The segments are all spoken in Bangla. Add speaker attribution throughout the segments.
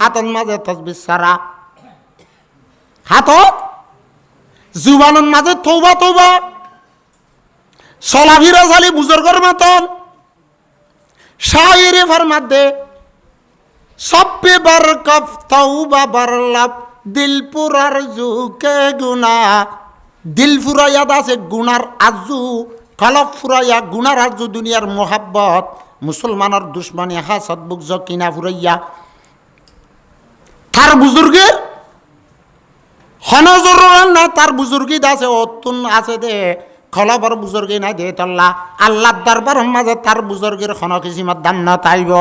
Speaker 1: হাতন মাঝে তসবিহ সারা, হাতত জুবানন মাঝে তৌবা তৌবা, সলাভিরা জালি বুজুর্গর মতন শায়েরে ফরমাত দে সব্বে বরকফ তৌবা বরলাপ দিল পুরার জুকে গুনা, দিল ফুরাইয়া দাসে গুনার আজু, কলব ফুরাইয়া গুনার আজু, দুনিয়ার মোহাব্বত মুসলমানের দুশ্মনী হাসদ বুকজ কিনা ফুরাইয়া তার বুজুর্গের হনজর না, তার বুজুর্গি দাসে অতুন আছে দে খলবর বুজুর্গি নাই দে তল্লা আল্লাহ দরবার মাঝে তার বুজুর্গের খন কিসিমত দাম না তাইব।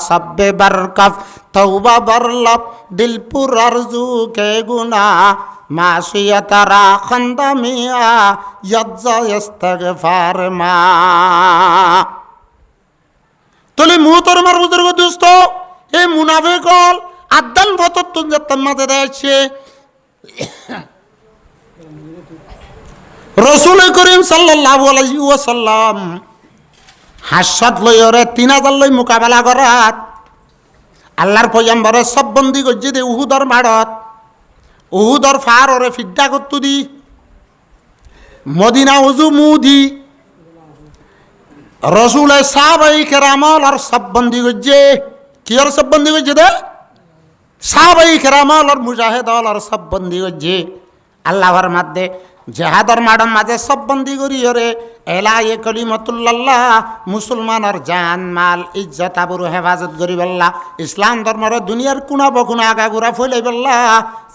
Speaker 1: সব্বে বরকফ তৌবা বরলব দিল পুরার জুকে গুনা, মাসিয়াতারা খন্দমিয়া ইয়াজ্জা ইস্তিগফার মা। তলে মুহতরমার বুজুর্গ দোস্ত, এই মুনাফিকল আদান ফততুন যেতাম মাঝে দেয়ছে রসুল করিম সাল্লাল্লাহু আলাইহি ওয়াসাল্লাম হাসত লইরে 3000 লই মোকাবেলা করাত আল্লাহর পয়গম্বরে সব বন্দি গজ্জে দে উহুদর মাড়ত, উহুদর ফার ওরে ফিদ্দা করতু দি মদিনা উজু মুদি রসুল সাহাবাই কেরামল আর সব বন্দি গজ্জে কি আর সব বন্দি গজ্জে দে সাহাবাই কেরামল আর মুজাহিদ আর সব বন্দি গজ্জে আল্লাহর মাধ্যে জেহাদর মাডম মাঝে সব বন্দি করি ওরে এলায়ে কলিমাতুল্লাহ মুসলমানের জান মাল ইজ্জত আবরু হেফাজত করি বললা, ইসলাম ধর্মর দুনিয়ার কোনা বকুনা আগাগুড়া ফইলাই বললা,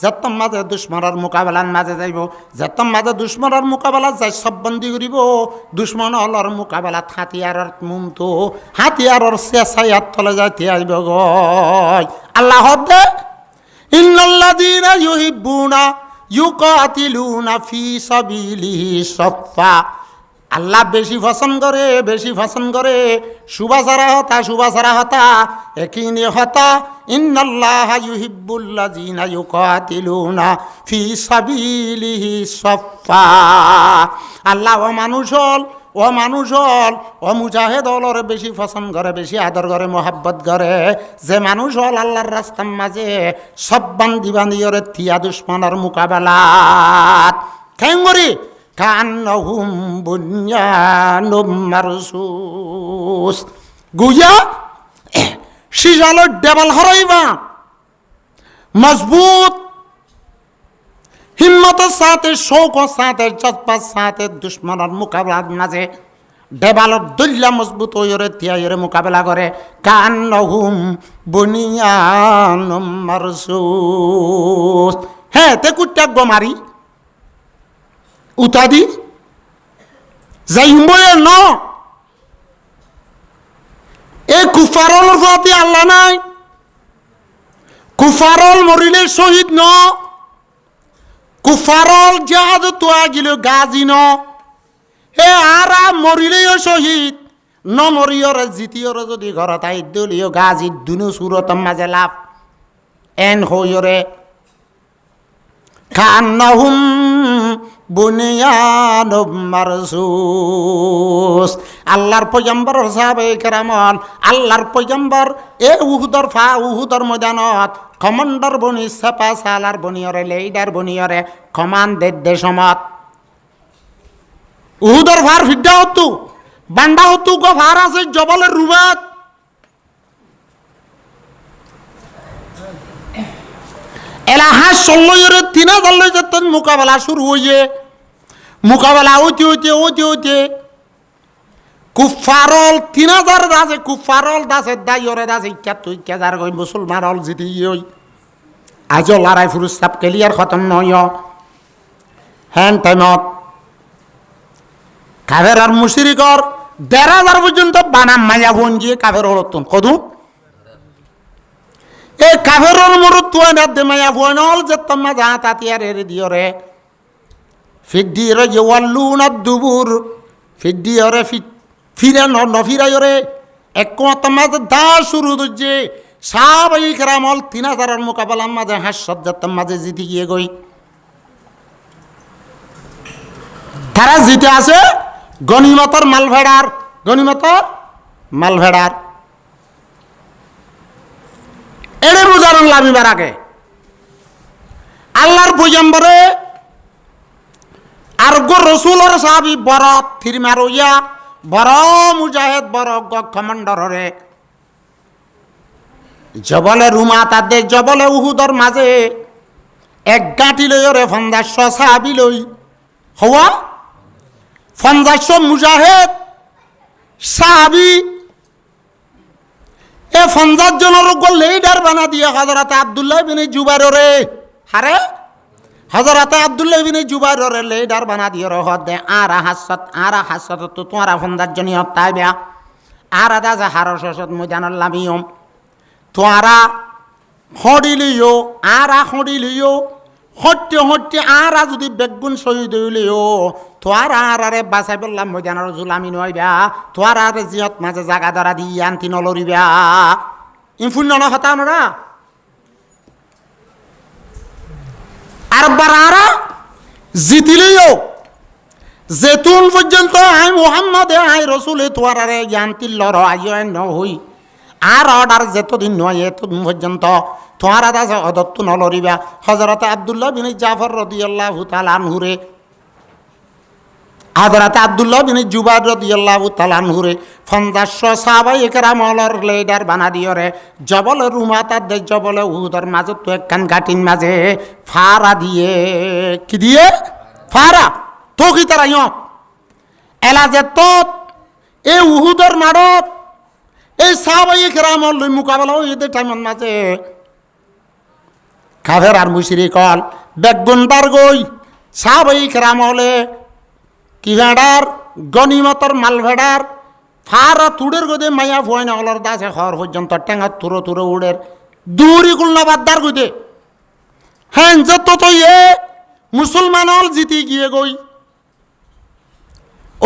Speaker 1: যতম মাঝে দুশ্মনের মোকাবেলার মাঝে যাইব, যতম মাঝে দুশ্মনের মোকাবেলা যাই সব বন্দি করিব, দুশ্মন হলর মোকাবেলাত হাতিয়ারর মুমতো হাতিয়ারর চেঁচাইয়ার তলে যাইতে আইব গয়। আল্লাহ দে ইন্নাল্লাযীনা ইউহিব্বুনা ইউকাতিলুনা ফি সাবিলিহি সাফা, আল্লাহ বেশি পছন্দ করে সুবাসারা হতা একিনি হতা ইন্নাল্লাহা ইউহিব্বুল্লাযীনা ইউকাতিলুনা ফি সাবিলিহি সাফা। আল্লাহ ও মানুষ হল ও মুজাহিদ হলরে বেশি পছন্দ করে, বেশি আদর করে, মোহাব্বত করে যে মানুষ হল আল্লাহর রাস্তার মাঝে সব বান্দি ওরে থিয়া দুশ্মনের মোকাবেলাত খেঙ্গরি কান্নাহুম বুনয়ানুম মারসুস, গুয়া সিজালের দেবাল হরাইবা মজবুত হিম্মতের সাথে শৌকের সাথে জজ্বার সাথে দুশ্মনের মোকাবেলার মাঝে দেবালত দল্লা মজবুত হইরে তিয়াইরে মোকাবেলা করে। কান্নাহুম বুনিয়ানুম মারসুস, হ্যাঁ তে কুট্টাক মারি উতাদি যাই বয়ে ন এ কুফারল প্রতি আল্লাহ নাই, কুফারল মরিলে শহীদ ন, কুফারল জাহাজ তো আগিল গাজি ন, হে আরা মরিলেও শহীদ ন মরিয়রে জিতিয়রে যদি ঘৰত আই দলীয় গাজি দুনো সুরতম মাঝে লাভ এন হইরে কান্নাহুম বুনিয়ানুম মারসুস। আল্লাহর পয়গম্বর সাহাবায়ে কেরামল আল্লাহর পয়গম্বর এ উহুদর ময়দানত কমান্ডার বনি সেপা সালার বনিয়রে লিডার বনিয়রে কমান্ডের দেশমত উহুদর ফার ফিড্ডা হতু বান্ডা হতু গো ফার আছে জবলের রুবাত, এলাহা 16 3000 লই যেতেন মোকাবেলা শুরু হইয়ে মোকাবেলা হইতে কুফারল 3000 দাসে কুফারল দাসে দাইরে দাসে ইচ্ছা যার গই মুসলমান হল জিতি হই আজ লড়াই ফুরুস সব ক্লিয়ার খতম নয় হ্যান টাইমত কাফের আর মুশরিকর 1,500 পর্যন্ত বানাম মায়া বোন গিয়ে কাফের হলতন কদু এ কাফেরর মরুত তুই না দে মায়া বোন হল যে তোমা যা তাতিয়ার এর দিওরে ফিদ্দিরে ওয়াল্লুনা দুবুর ফিদ্দিরে ফিরা নফিরাইরে একমত মাঝে দা শুরু দুজে সাহাবায়ে কেরামল 3000 মোকাবেলার মাঝে হাসত যেতাম মাঝে জিতে গিয়ে গই তারা জিতে আছে গনিমতর মালভেড়ার এড়ে বুঝার গোলামিবার আগে আল্লাহর পয়গম্বরে আর গো রসুলের সাহাবী বড় থিরমার হইয়া বড় মুজাহিদ বড় কমান্ডারে জবলে রুমা তাদের জবলে উহুদর মাঝে এক গাঁটি লই রে ৫০০ সাহাবী লই হওয়া ৫০০ মুজাহিদ সাহাবী এ ৫০ জনের লিডার বানা দিয়ে হযরত আব্দুল্লাহ বিন জুবাইরে হারে হযরত আব্দুল্লাহ বিন জুবাইরে লিডার বানা দিয়ে রহদে আরা হাসত তো তোরা ৫০ জনই হত্যাইবা আর আদা যা হারসত ময়দানুল লামিয়ম তোরা হড়িলিও আরা হড়িলিও হট্টে হট্টে আরা যদি বেগুন শহীদ হইলিও তোরা আরে বাঁচাই বললাম ময়দানের জুলামি নইবা তোরা আরে জিয়ত মাঝে জাগা ধরা দিয়ে আনতি নলরিবা ইনফুন্ন ন হতানোরা আর বারারা জিতিলিও যেতুন পর্যন্ত আই মুহাম্মদ আই রসুল তোরা রে জানতি লড় আইয় ন হই আর অর্ডার যেতদিন নয় এতদিন পর্যন্ত তোমরা দাসে অদত্ত নলরিবা হযরত আব্দুল্লাহ বিন জাফর রাদিয়াল্লাহু তাআলা আনহুরে হযরত আব্দুল্লাহ বিন জুবাইর রাদিয়াল্লাহু তাআলা আনহুরে ৫০০ সাহাবায়ে কেরামর লিডার বানা দিয়রে জবল রুমাতা দে জবল উহুদের মাঝে তো একখান গাটিন মাঝে ফারা দিয়ে কি দিয়ে ফারা তো কি তারা এলা যে তো এই উহুদের মারত এই সাহাবায়ে কেরামর লই মোকাবেলা হইতে টাইমন মাঝে কাফের আর মুশরিকল বেগুনদার গই সাহাবায়ে কেরামলে কি ভেড়ার গনিমতর মাল ভেড়ার ফারা তুড়ের গদে মায়া ভয়না হলর দাসে হর পর্যন্ত টেঙা তুরো তুরো উড়ের দূরি কুলনা বাদ্দার গদে হ্যাঁ যত তো মুসলমান হল জিতি গিয়ে গই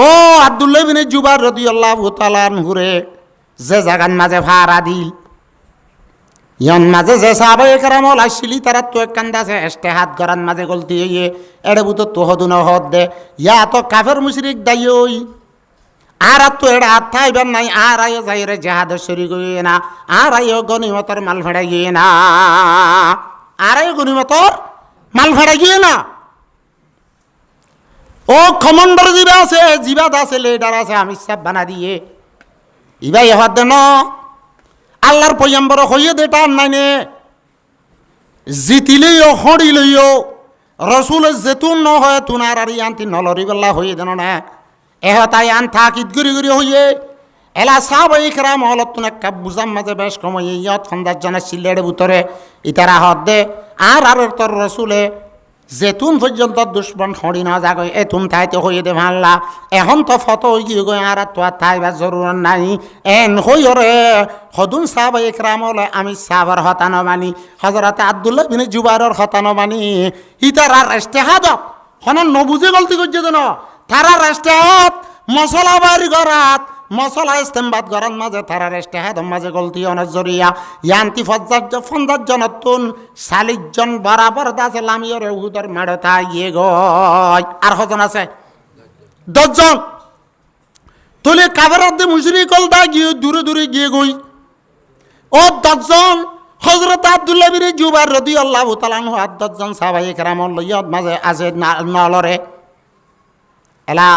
Speaker 1: ও আব্দুল্লাহ বিন জুবাইর রাদিয়াল্লাহু তাআলা আনহুরে যে জাগান মাঝে ফারা দিল ইয়ন মাঝে যে সাহাবায়ে কেরামল আসছিলি তারা তো এক কান্দাছে ইস্তেহাদ করার মাঝে গলতি হইয়ে এড়ে বুতো তো হদুন হদ দে ইয়া তো কাফের মুশরিক দাই ওই আর তো এড়ে হাত থাইবেন নাই আর আয় যাই রে জাহাদ শরীক হইয়ে না আর আয় গনিমতর মাল ফেড়া গিয়ে না আর আয় গনিমতর মাল ফেড়া গিয়ে না ও কমান্ডার জিবাদ আছে লিডার আছে আমি সব বানা দিয়ে ইবাই হদ ন আল্লাহর পয়গম্বর হইয়ে দেটা নাইনে জিতিলেও হড়িলেও রসুল যেতুন ন হয় তুনার আর আনতি নলরি বেলা হইয়ে দেন না এহতাই আন থাকিত গুড়ি গুড়ি হইয়ে এলা সাহাবায়ে কেরাম হলত তুন একটা বুঝাম মাঝে বেশ কমই ইয়ত ৫০ জনের সিলেড়ে ভিতরে ইতারা হদ দে আর তোর রসুলে যেতুন পর্যন্ত দুশ্মন হড়ি না যাগ এ তুম থাইতে হইয়ে দে ভাল্লা এখন তো ফটো হয়ে গিয়ে গই আর তো থাইবার জরুর নাই এন হইরে হদুন সাহাবায়ে কেরাম হলে আমি সাহাবার হতানো মানি হযরত আব্দুল্লাহ বিন জুবাইরের হতানো মানি ইতারা ইস্তেহাদ হন নবুঝে গলতি করছে দেন তারা ইস্তেহাদ মশলা বাড়ি গরাত মশলা ইস্তেমবাদ গরাত মাঝে তারা ইস্তেহাদ মাঝে গলতি অনেক জরিয়া ইয়ান্তি ৫০ জনতুন ৪০ জন বরাবর দাসে লামিয়র উহুদের মাড়ে তাই গিয়ে গয় আর হজন আছে ১০ জন তুলে কাবেরাদ্দে মুশরিকল দা গিয়ে দূরে দূরে গিয়ে গই ও ১০ জন হযরত আব্দুল্লাহ বিন জুবাইর রাদিয়াল্লাহু তাআলা আনহু ১০ জন সাহাবায়ে কেরামর লইয়ত মাঝে আছে নলরে এলা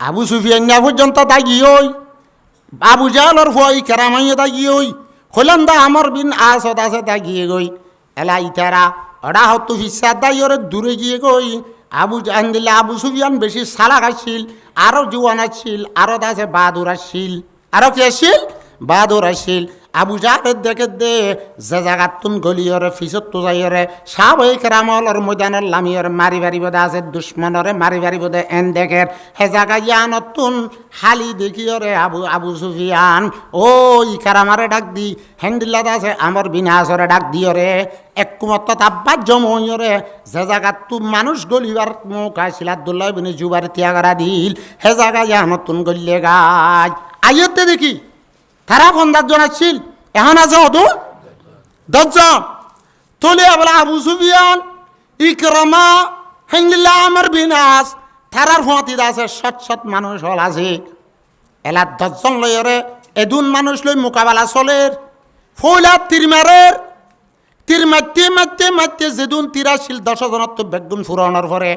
Speaker 1: আবু সুফিয়ান না পর্যন্ত দাগি ওই আবু জাহলর ভয় কেরামাইয়ে দাগি ওই হলেন দা আমার বিন আসদ আছে দাগিয়ে গই এলা ইতারা ওরা হতো ফিসা দাইরে দূরে গিয়ে গই আবু জাহান দিলে আবু সুফিয়ান বেশি সালাক আসছিল আরও জুয়ান আসছিল আরও দাসে বাহাদুর আসছিল আরও কি আসছিল বাহাদুর আসছিল আবু জাহলের দেখে দে যে জায়গাত তুন গলিয়রে ফিসত তো যাইরে সাহাবায়ে কেরামর ময়দানের লামিয়র মারি বাড়ি বোধ আছে দুশ্মনরে মারি বাড়ি বোধ এন দেখের হে জায়গা ইয়ানত তুন হালি দেখিয়রে আবু সুফিয়ান ও ই কেরামারে ডাক দি হ্যান্ডিল্লাদ আছে আমার বিনাশরে ডাক দিয়রে এক কুমত তাব্বাত জমইরে যে জায়গাত তু মানুষ গলিবার মুখ আসিল আব্দুল্লাহ বিন জুবাইর ত্যাগরা দিল হে জায়গা ইয়ানত তুন গলিয়ে গায় আইয়তে দেখি তারা ৫০ জন আসছিল এখন আছে হতো ১০ জন তোলে বলে আবু সুফিয়ান ইকরামা হেঙ্গিল্লা আমার বিনাশ তারার ফতি আছে শত মানুষ হল আছে এলা ১০ জন লইরে এদুন মানুষ লই মোকাবেলা চলের ফৌলা তীর মারতে মারতে মারতে যেদিন তিরাশিল 10 জনের তো বেগুন ফুরানোর পরে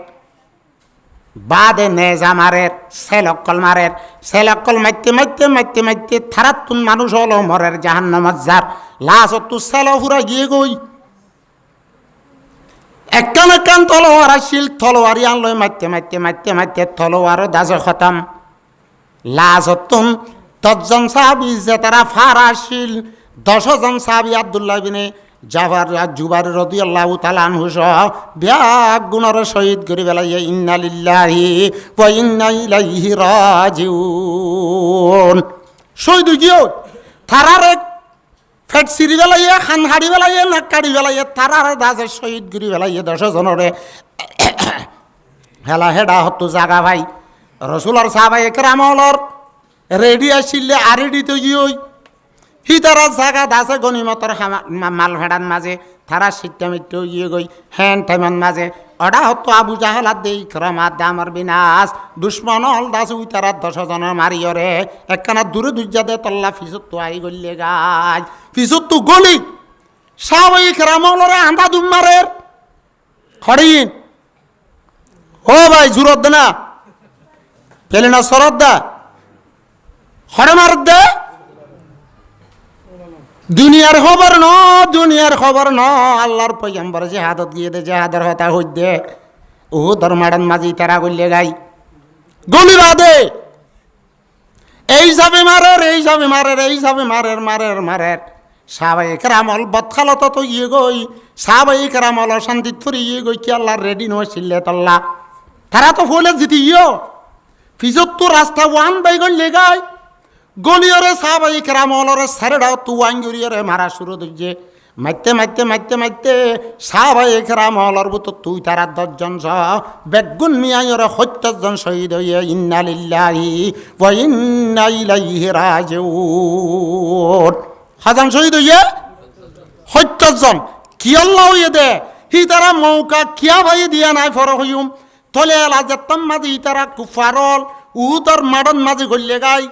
Speaker 1: বাদে নেজা মারের সেলকল মারের সেলকল মারতে মারতে মারতে মারতে থারাতুন মানুষ হলো মরের জাহান্নামাত যার লাশ তো সেল ফুরা গিয়ে গই একখান একখান তলোয়ার আসিল তলোয়ারি আনলই মারতে মারতে মারতে মারতে তলোয়ারও দাজে খতাম লাজতুন 10 জন সাহাবী যে তারা ফার আসিল 10 জন সাহাবী আব্দুল্লাহ বিনে জাফর জুবাইর রাদিয়াল্লাহু তাআলা আনহু সহ ব্যাগ গুণর শহীদ করে বেলাইয়া ইন্না লিল্লাহি ওয়া ইন্না ইলাইহি রাজিউন শহীদ গিয়ে তারারে ফেট সিরি বেলাইয়া খান হাড়ি বেলাইয়া নাক কাড়ি বেলাইয়া তারারে দাজে শহীদ করে বেলাইয়া 10 জনরে হেলা হেডা হতো জাগা ভাই রসুলার সাহাবায়ে কেরামলর রেডি আসিলে আরেডি তো গিয়ে হি তারা জাগা দাসে গনিমতর মাল ভেড়ার মাঝে তারা সিটটা মিট্টেও গিয়ে গই হ্যান টাইমান মাঝে অডা হতো আবু জাহেলাত দেই ক্রমাত দামর বিনাশ দুশ্মন হল দাস উই তারা 10 জনের মারিয়রে একখানা দূরে দুর্যা দে তল্লা ফিসত তো আই গল্লে গাই ফিসত তো গলি সাহাবায়ে কেরামলরে আন্দা দুম মারের খড়িন ও ভাই জুরত দে না পেলে না সরদ দা খড়ে মার দে দুনিয়ার খবর ন দুনিয়ার খবর ন আল্লাহর পয়গম্বর জিহাদত গিয়ে দে জিহাদের হতা হই দে ও ধর্মাড়ন মাঝি তারা গল্লে গাই গলি বাদে এই যাবে মারের এই যাবে মারের এই যাবে মারের মারের মারের সাহাবায়ে কেরামল বদখালত তো ইয়ে গই সাহাবায়ে কেরামল শান্তিত ফুরি ইয়ে গই কি আল্লাহর রেডি নয় ছিল্লে তল্লা তারা তো ফুলে জিতি ইয়ো ফিজত তো রাস্তা ওয়ান বাই গল্লে গাই গলিয়রে সাহাবায়ে কেরামলরে সারেডা তু আঙ্গুরিয়রে মারা শুরু দিছে মারতে মারতে মারতে মারতে সাহাবায়ে কেরামলর বুত তুই তারা 10 জন সহ বেগুন মিয়ায়রে 70 জন শহীদ হইয়া ইন্না লিল্লাহি ওয়া ইন্না ইলাইহি রাজিউন হাজান শহীদ হইয়া 70 জন কি আল্লাহ হইয়া দে হি তারা মৌকা কিয়া ভাই দিয়া নাই ফর হইম তলে লাজাতাম মাঝে হি তারা কুফারল উতর মাডন মাঝে গল্লে গাই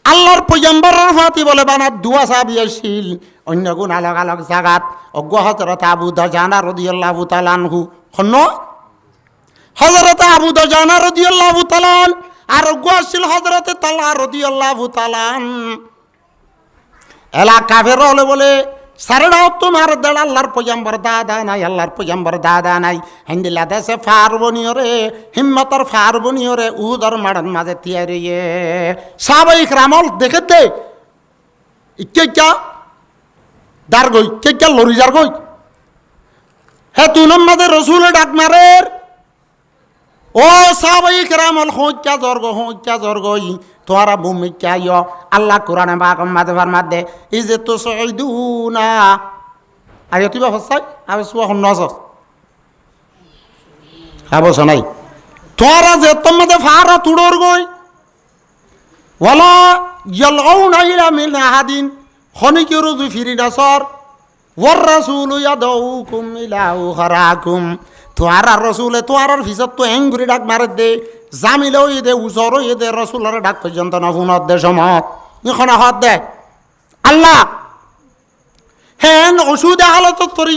Speaker 1: আল্লাহর পয়গম্বরের ফাতি বলে বানা দুয়া সাহাবী আসিল অন্য গুণ আলাগ আলাগ জাগাত অজ্ঞ হযরত আবু দুজানা রাদিয়াল্লাহু তাআলা আনহু হন হযরত আবু দুজানা রাদিয়াল্লাহু তাআলা আর অজ্ঞ আসিল হযরত তালহা রাদিয়াল্লাহু তাআলা এলা কাফের হলে বলে সারেডাও তোমার দেড় আল্লাহর পয়গম্বর দাদা নাই আল্লাহর পয়গম্বর দাদা নাই হিন্দিলা দেশে ফারবনিয়রে হিম্মতর ফারবনিয়রে উদর মাড়ন মাঝে তিয়ারি সাহাবায়ে কেরামল দেখতে ইক্কা দার গই কে লরি যার গই হে তুনম মাঝে রসুলে ডাক মারের ও সাহাবায়ে কেরামল হোঁচা জর্গই তোরা ভূমি চাই আল্লাহ কোরআনে বাগম মাঝে ফারমাত দে এই যে তো সঈদুনা আয় তুই হসাই আবে সুয়া হন্নস আবস নাই তোরা যে তোমাদের ফারা তুড়র গই ওয়ালা ইয়ালউনা ইলা মিন আহাদিন খনিকিরু ফিরিদাসর ওয়ার রাসূল ইয়াদউকুম ইলা উখরাকুম তোরা রসুলে তোরার ভিতর তো এঙ্গুরি ডাক মারে দে জামিল হয়ে দে উজর হয়ে দে রসুলের ডাক পর্যন্ত না হুনত দে সমত এখন হাত দে আল্লাহ হ্যাঁ ওষুধে হালত তরি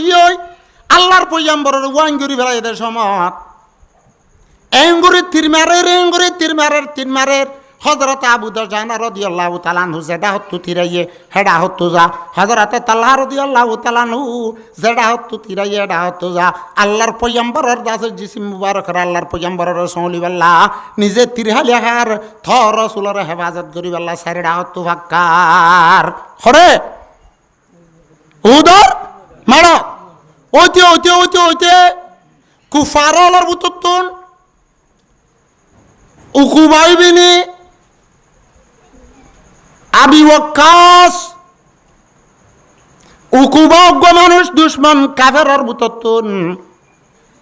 Speaker 1: আল্লাহর পয়গম্বরের ওয়াঙ্গুরি ফেলাই দে সমত এঙ্গুরি তির মারের হযরত আবু দুজানা রাদিয়াল্লাহু তাআলা আনহু যেটা হত্তু তিরাইয়ে হেডা হত্তু যা হযরত তালহা রাদিয়াল্লাহু তাআলা আনহু যেটা হত্তু তিরাইয়ে হেডা হত্তু যা আল্লাহর পয়গম্বরের দাসের জিসিম মুবারকের আল্লাহর পয়গম্বরের সলিবাল্লাহ নিজে তিরহালি হার থ রাসূলের হেফাজত করিবাল্লাহ সারিডা হত্তু ফাক্কার হরে উদর মারা ওইতে কুফারলর বুততুন উকুবাই বিনি আবি ওয়াক্কাস উকুবা অজ্ঞ মানুষ দুশ্মন কাফেরর বুততুন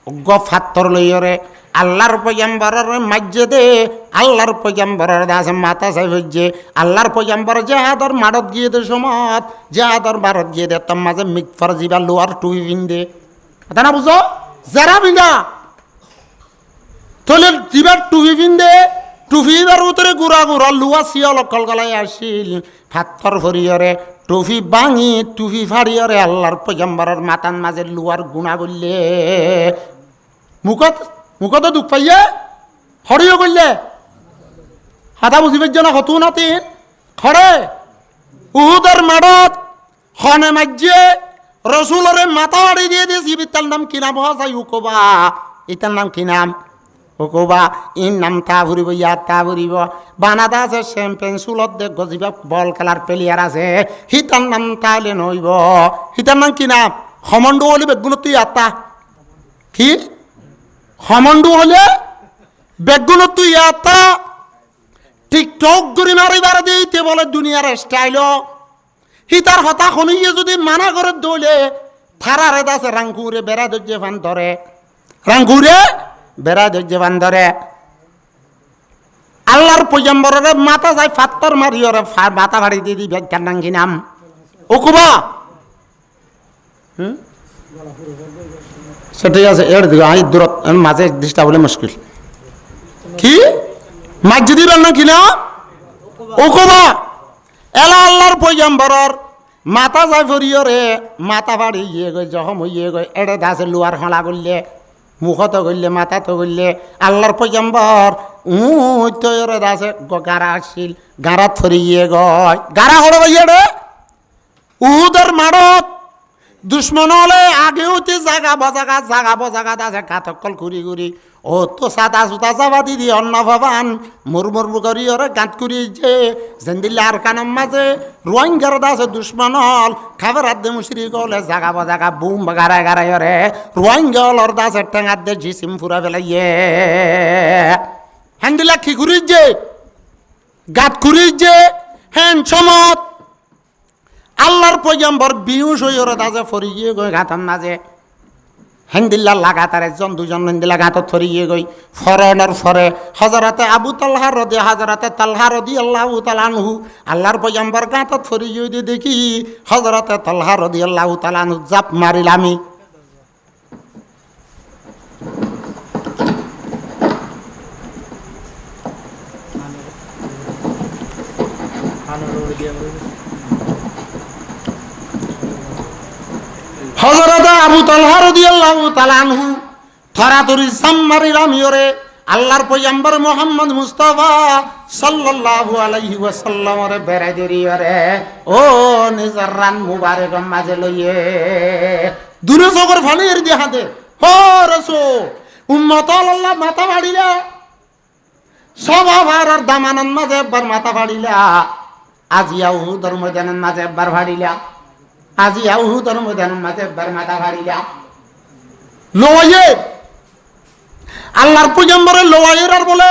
Speaker 1: অজ্ঞ ফাত্তর লইরে আল্লাহর পয়গম্বরের মসজিদে আল্লাহর পয়গম্বরের দাস মাথা চাই হইছে আল্লাহর পয়গম্বর জিহাদর মারত গিয়ে দে সমত জিহাদর মারত গিয়ে দে তার মাঝে মিকফার জিবা লোয়ার টুই বিন্দে কথা না বুঝো যারা বিন্দা তোলে জিবার টুই বিন্দে টুফিবার উতরে গুড়া গুড়া লুয়া শিয়ল কলগলাই আসিল ফাত্তর ভরিয়রে টুফি ভাঙি টুফি ফাড়িয়রে আল্লাহর পয়গম্বরের মাতান মাঝে লুয়ার গুণা করলে মুখত দুঃখ পাইয়ে হরিও করলে হাতা বুঝিবের জন্য হতু নাতি খড়ে উহুদের মাডত হনে মাজ্যে রসুলরে মাথা বাড়ি দিয়ে দিয়েছি ইতার নাম কি নাম হাসাই উকোবা ইতার নাম কি নাম উকোবা ইন নাম তা ভরিব ইয়ার তা ভরিব বানাদা আছে শ্যাম্পেন চুলত দেখ গজিবা বল খেলার প্লেয়ার আছে হিতার নাম তাহলে নইব হিতার নাম কি নাম সমন্ডু হলে বেগুন তুই আত্মা কি সমন্ডু হলে বেগুন তুই আত্মা টিকটক করি মারিবার দিতে বলে দুনিয়ার স্টাইল হিতার হতা শুনিয়ে যদি মানা করে দৌলে থারারে দাসে রাঙ্গুরে বেড়া ধৈর্য ফান ধরে রাঙ্গুরে বেড়া ধৈর্য ফান ধরে আল্লাহর পয়গম্বরের মাথা যায় ফাত্তর মারি ওরে মাথা ভাড়ি দিয়ে দিই ব্যাগ নাঙ্গি নাম ওকুবা সেটাই আছে এর দিকে আই দূরত মাঝে দৃষ্টা বলে মুশকিল কি মাঝে দিবেন না কিনা ওকুবা এলা আল্লাহর পয়গম্বরর মাথা যায় ভরিয়রে মাথা বাড়ি ইয়ে গই জখম হইয়ে গই এড়ে দাসে লুয়ার হলা করলে মুখত করলে মাথা তো করলে আল্লাহর পয়গম্বর তৈরে দাসে গাড়া আসছিল গাড়া থরিয়ে গয় গাড়া হলো ভাইয়া রে উহুদের মারত দুশ্মন হলে আগে হতে জাগা বজাগা দাসে কাতকল ঘুরি ঘুরি ও তো সাদা সুতা চাবা দিদি অন্ন ভবান মুরমুর করি ওরে গাঁত করি যে জেন্দিল্লা আর কানাম মাঝে রোহিঙ্গার দাসে দুশ্মন হল খাবার আদে মুসরি গলে জাগা বজাগা বুম গাড়ায় গাড়াই ওরে রোহিঙ্গা হলর দাসে টেঙার দে জিসিম ফুরা ফেলাইয়ে হ্যান্দিলা কি করি যে গাঁত করি যে হ্যান চমত আল্লাহর পয়গম্বর বিহুশ হই ওরে দাসে ফরিয়ে গই ঘাতার মাঝে হেন্দিল্লা লাগাতার একজন দুজন হেন্দিল্লা গাঁত থরিয়ে গই ফরেনের ফরে হজরতে আবু তালহা রদি হজরতে তালহা রদি আল্লাহ তালানহু আল্লাহর পয়গম্বর গাঁত থরিয়ে দিয়ে দেখি হজরতে তালহা রদি আল্লাহ তালানহু জাপ মারিলামি হযরত আবু তালহা রাদিয়াল্লাহু তাআলা আনহু থরাতরি সাম্মারিলাম ইরে আল্লাহর পয়গম্বর মুহাম্মদ মুস্তাফা সাল্লাল্লাহু আলাইহি ওয়াসাল্লাম রে বেরাদেরি রে ও নিজর রান মুবারক মাঝে লইয়ে দুনো জগর ফালির দেহাতে ও রাসূল উম্মত আল্লাহ মাথা বাড়িলা সবার দামানন মাঝে একবার মাথা বাড়িলা আজিয়া উহুদের ময়দানের মাঝে একবার বাড়িলা আজি উহুদের ময়দানের মাঝে একবার মাথা বাড়িলা লয়ে আল্লাহর পয়গম্বরের লওয়াইয়ের আর বলে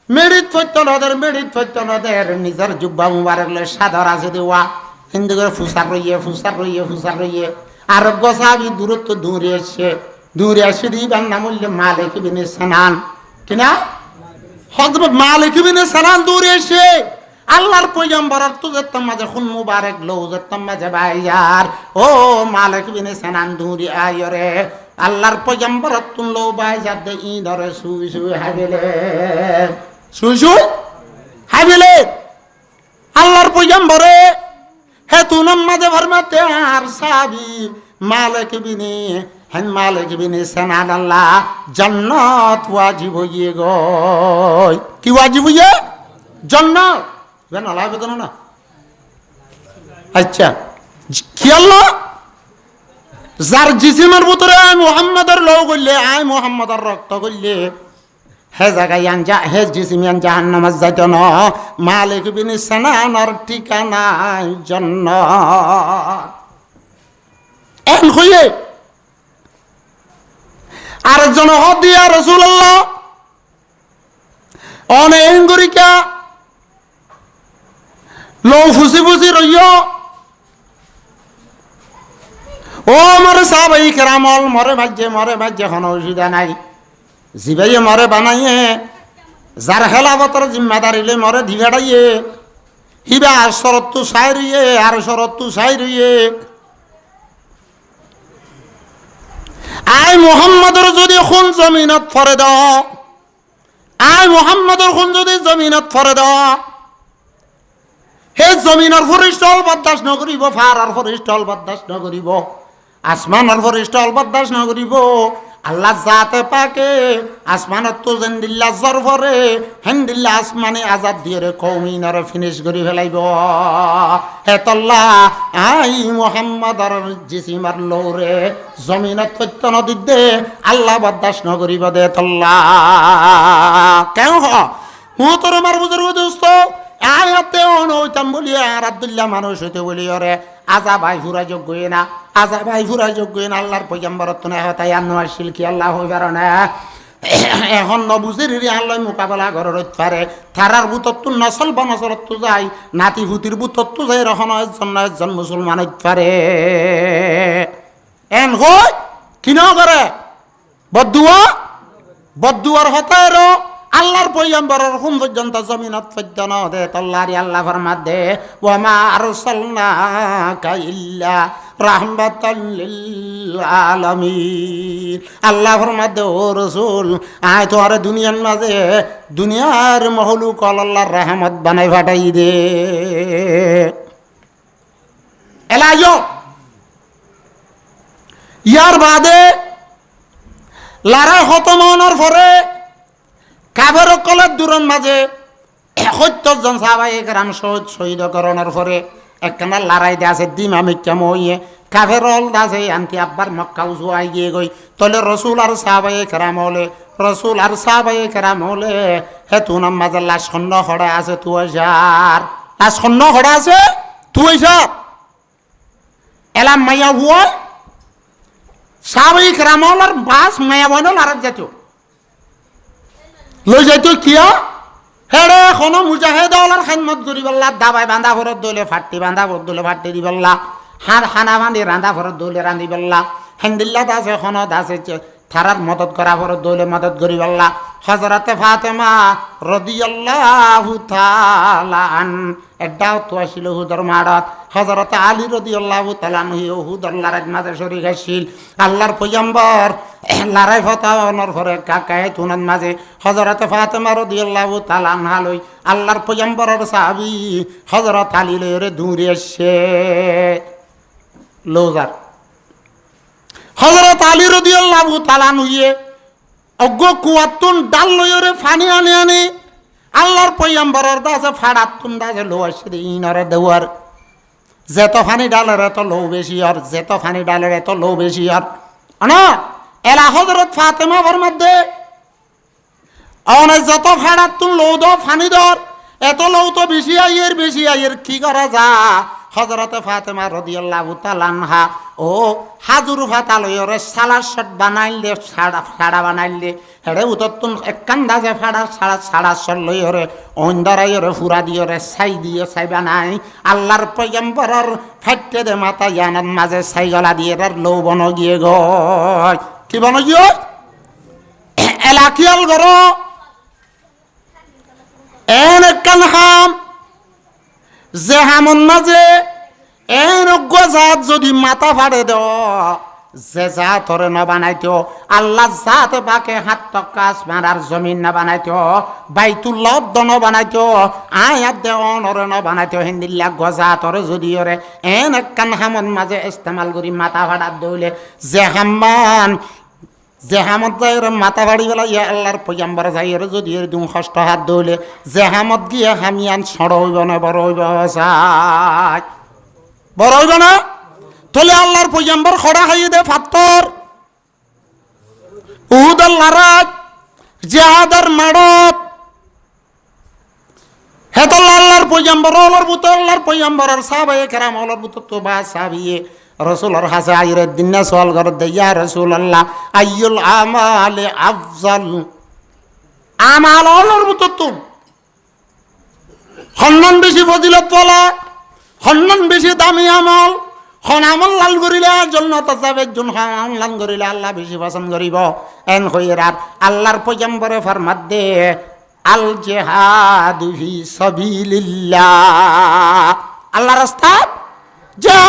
Speaker 1: মেরিত ফত্য নদের নিজের জুব্বা মুবারক লয় সাদর আছে দেওয়া হিন্দু করে ফুসাক রইয়ে আর গোসাবি দূরত্ব দূরে এসে দিবার নাম হইলে মালিক বিনে সানান কিনা হযরত মালিক বিনে সানান দূরে এসে আল্লাহর পয়গম্বরের তো যেতাম মাঝে খুন মুবারক লও যেতাম মাঝে ভাইয়ার ও মালিক বিনে সানান দূরে আয়রে আল্লাহর পয়গম্বর তুন লো বাই যাতে ই ধরে সুই হাবিলে আল্লাহর পয়গম্বরে হে তুনম মাঝে ভরমাতে আর সাবি মালিক বিনে সানান আল্লাহ জান্নাত ওয়াজিব হইয়ে গয় কি ওয়াজিব হইয়ে জান্নাত কেন আল্লাহ বেদনা না আচ্ছা কি আল্লাহ যার জিসিমের ভিতরে আই মুহাম্মাদের লও কইলে আই মুহাম্মাদের রক্ত কইলে হে জায়গায় আনজা হে জিসিম জাহান্নামে যাইতো না মালিক বিনে সানানের ঠিকানা জান্নাত এন হইয়ে আরেকজন হদিয়া রাসূলুল্লাহ অনেক গরিকা লও ফুসি রইয় ও মরে সাহাবাই কেরামল মরে ভাজ্যে কোনো অসুবিধা নাই জিবাইয়ে মরে বানাইয়ে যার হেলাবতর জিম্মাদারিলে মরে ধিগাড়াইয়ে হিবা আর শরত্তু সাই রইয়ে আই মুহাম্মদর যদি খুন জমিনত ফরে দাও আই মুহাম্মদর খুন যদি জমিনত ফরে দেওয়া, সেই জমিনের ফরিষ্টল বরদাস্ত নকরিব, ফারার ফরিষ্টল বরদাস্ত নকরিব, আসমানের ফরিষ্টল বরদাস্ত নকরিব। আল্লাহ জাতে পাকে আসমানত তো যেন দিল্লা জ্বর ভরে, হেন দিল্লা আসমানে আজাদ দিয়ে রে কৌমিনরে ফিনিশ কৰি ফেলাইব। হেতল্লা আই মুহাম্মদর জিসিমার লৌরে জমিনত সত্য নদীত দে আল্লাহ বরদাস্ত নকরিব দে তল্লা কেউ হুতর মার বুজুর্গ দোস্ত আয়াতে অনৈতাম বলি আর আব্দুল্লাহ মানুষ হইতে বলি ওরে আজা ভাই ফুরা যোগ্য না, আজা ভাই ফুরা যোগ্য না। আল্লাহর পয়গম্বরত না হতাই আনো আসিল কি আল্লাহ হইবার না এখন নবুজির আল্লাহ মোকাবেলা ঘরের পারে থারার বুতত্তু নসল বনসলত যাই, নাতি ভূতির বুতত্তু যাই রহন একজন মুসলমান পারে এন হই কিন করে বদুয়া বদুয়ার হতায় আল্লাহর পয়গম্বরের হুম পর্যন্ত জমিনত পর্যন্ত দে তল্লারি আল্লাহ ফরমাত দে ওয়া মা আরসালনাকা ইল্লা রাহমাতাল লিল আলামিন। আল্লাহ ফরমাত দে ও রাসূল আয় তোরে দুনিয়ার মাঝে দুনিয়ার মহলুক আল্লাহর রহমত বানাই ফাটাই দে। এলাইও ইয়ার বাদে লড়াই খতমানোর পরে কাফের কলের দূরের মাঝে ৭০ জন সাহাবায়ে কেরাম শহীদ করণের পরে একখানা লড়াই দিয়ে আছে দিমা মিথ্যা মইয়ে কাফের হল আছে আনতি আব্বার মক্কা উজুয়াই গিয়ে গই তলে রসুল আর সাহাবায়ে কেরাম হলে রসুল আর সাহাবায়ে কেরাম হলে হেতুনার মাঝে লাশ খন্ন খড়া আছে তুই যার লাশ খন্ন খড়া আছে তুই যার এলাম মাইয়া হুয়া সাহাবায়ে কেরাম হলার বাস মায়া বনল আর জাতীয় লই যাইতো কিয়া হেড়ে এখনো মুজাহিদ আল্লাহর খেদমত করি বললা দাবাই বান্ধা ভরত দইলে ফাটি বান্ধা ভরত দইলে ফাটি দি বললা হার হানা বান্ধি রান্ধা ভরত দইলে রান্ধি বললা হেন্দিল্লা দাস এখনো দাসে থারার মদত করা ভরত দইলে মদত করি বললা হযরতে ফাতেমা রাদিয়াল্লাহু তাআলা আন এটাও তো আসিল হুদর মাড়ত হযরতে আলী রাদিয়াল্লাহু তাআলা আনহু হুদর লড়াইয়ের মাঝে শরীক হইছিল আল্লাহর পয়গম্বর লড়াই ফতাওয়ানোর পরে কাকায় তুনার মাঝে হযরতে ফাতেমা রাদিয়াল্লাহু তাআলা আনহা লই আল্লাহর পয়গম্বরের সাহাবী হযরত আলী লইরে দূরে এসে লোজার হযরত আলী রাদিয়াল্লাহু তাআলা আনহুয়ে অজ্ঞ কুয়াতুন ডাল লইরে ফানি আনি আনি আল্লাহর পয়গম্বরের দাসে ফাড়াতুন দাসে লোয়াসে ইনারে দেওয়ার যেত ফানি ডালের এত লো বেশি আর যেত ফানি ডালের এত লো বেশি আর না এলা হযরত ফাতেমা ফরমাত দে অনেক যত ফাড়াতুন লো দ ফানি দর এত লো তো বেশি আইয়ের কি করা যা হযরতে ফাতেমা রাদিয়াল্লাহু তাআলা আনহা ও হাজুর ফাতা লইরে সালাদ শট বানাইলে ছাড়া বানাইলে হেড়ে উততুন একখান দাজে ফাড়া ছাড়া শট লইরে অন্দরাইরে ফুরা দিয়রে ছাই দিয়ে ছাই বানাই আল্লাহর পয়গম্বরের ফাইটে দে মাথা ইয়ানার মাঝে ছাই গলা দিয়ে তার লৌ বন গিয়ে গয় কি বন গিয়ে এলাকিয়াল গর এন একখান হাম যে হামন মাঝে এরজ্ঞ জাত যদি মাথা ফাড়ে দেও যে জাত হরে না বানাইতেও আল্লাহ জাত বাকে হাত তকাস মারার জমিন না বানাইতেও বাইতুল্লাহ দন বানাইতেও আয়াত দেওয়ান হরে না বানাইতেও হিন্দিল্লা গজাত হরে যদি হরে এন একখান হামন মাঝে ইস্তেমাল করি মাথা ফাড়ার দইলে যে হাম্মান জেহামত যাইরে মাথা বাড়ি বেলা ইয়া আল্লাহর পয়গম্বর যাইরে যদি এরকম কষ্ট হাত দইলে জেহামত গিয়ে হামিয়ান ছড় হইব না বড় হইব চাই বড় হইব না তোলে আল্লাহর পয়গম্বর খড়া খাইয়ে দে ফাত্তর উহুদের লড়াই জিহাদের মাড়ত হেতল আল্লাহর পয়গম্বর আল্লাহর বুত আল্লাহর পয়গম্বরের সাহাবায়ে কেরাম আল্লাহর বুত তো বা সাহাবিয়ে রসুলের হাসে আইরে দিন সোয়াল কর দে ইয়া রাসূলুল্লাহ আইয়ুল আমালে আফজাল আমাল আল্লাহর বুত তো হন্নন বেশি ফজিলত বলা হন্নন বেশি দামি আমল হন আমল লাল করিলে জান্নাত যাবে জন আমল লাল করিলে আল্লাহ বেশি পছন্দ করিব এন খয়রাত আল্লাহর পয়গম্বরে ফরমাত দে আল জিহাদু ফি সাবিলিল্লাহ আল্লাহর রাস্তা যা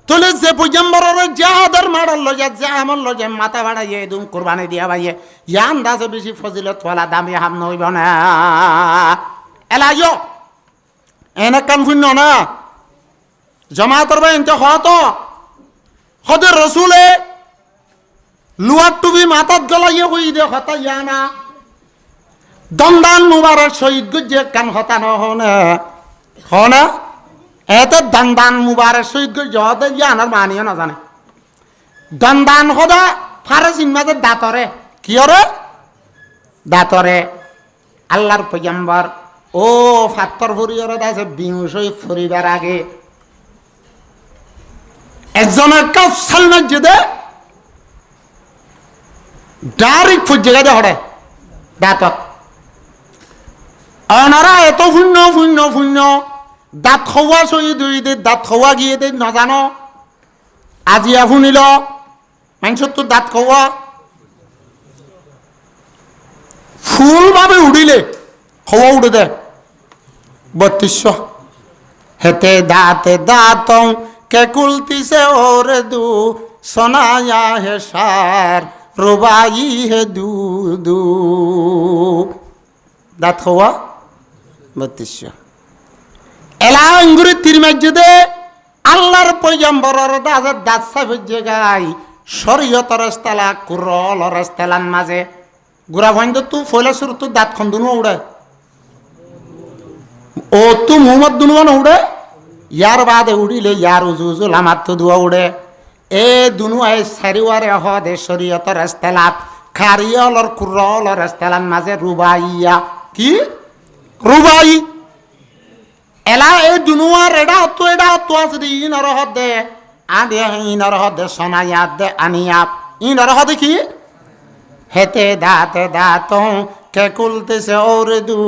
Speaker 1: তোলে যে পয়গম্বরের জিহাদের মাড়ার লজে যে আমল লজে মাথা বাড়াইয়ে দুম কোরবানি দিয়া ভাইয়ে ইয়ান দাসে বেশি ফজিলত ওয়ালা দামি হাম নইব না এলাইও এনে কান শূন্য না জমাতর ভাই এনতে হত হদের রসুলে লুয়ার টুবি মাথাত গলাইয়ে হই দে হতা ইয়ানা দন্দান মুবারক শহীদ গুজে কান হতা নহনে হনা এতে দন্দান মুবারক শহীদ গুজে হতে ইয়ানার মানিও না জানে দন্দান হদা ফারসিন মাঝে দাঁতরে কি ওরে দাঁতরে আল্লাহর পয়গম্বর ও ফাত্তর ফুরিয়র দাসে বিংশই ফুরিবার আগে একজনের কাজ সালনা যেদে ডাইরেক্ট ফুজে গেছে হড়ে দাঁতত অনারা এত শূন্য শূন্য শূন্য দাঁত খোয়া শহীদ হই দে দাঁত খোয়া গিয়ে দে নাজানো আজিয়া শুনিল মানুষের তো দাঁত খোয়া ফুল ভাবে উড়িলে খোয়া উড়ে দে 3200 হেতে দাঁতে দাঁত কে কুলতিছে ওরে দু সোনায়া হে সার রুবাই হে দু দু দাঁত খোয়া 3200 এলা ইঙ্গুরি তীর মাঝে দে আল্লাহর পয়গম্বরের দাঁতের দাঁত সাইফে গাই শরীয়তের রাস্তালা কুরল রাস্তালান মাঝে গুড়া ভাইন্দ তু ফয়লা শুরু তু দাঁত খন দুনো উড়ে ও তু মুহম্মদ দুনুয়া না উড়ে ইয়ার বাদে উড়িলে ইয়ার উজু উজু লামাত তো দুয়া উড়ে এ দুনুয়ায় সারিওয়ারে হদে শরীয়তের রাস্তালাত খারিয়লর কুরল রাস্তালান মাঝে রুবাইয়া কি রুবাই এলা এ দুনুয়ার এটা তো আছে দি ইনার হদে আদে ইনার হদে সোনায়াত দে আনিয়াপ ইনার হদে কি হেতে দাঁতে দাঁত কে কুলতেছে ওর দু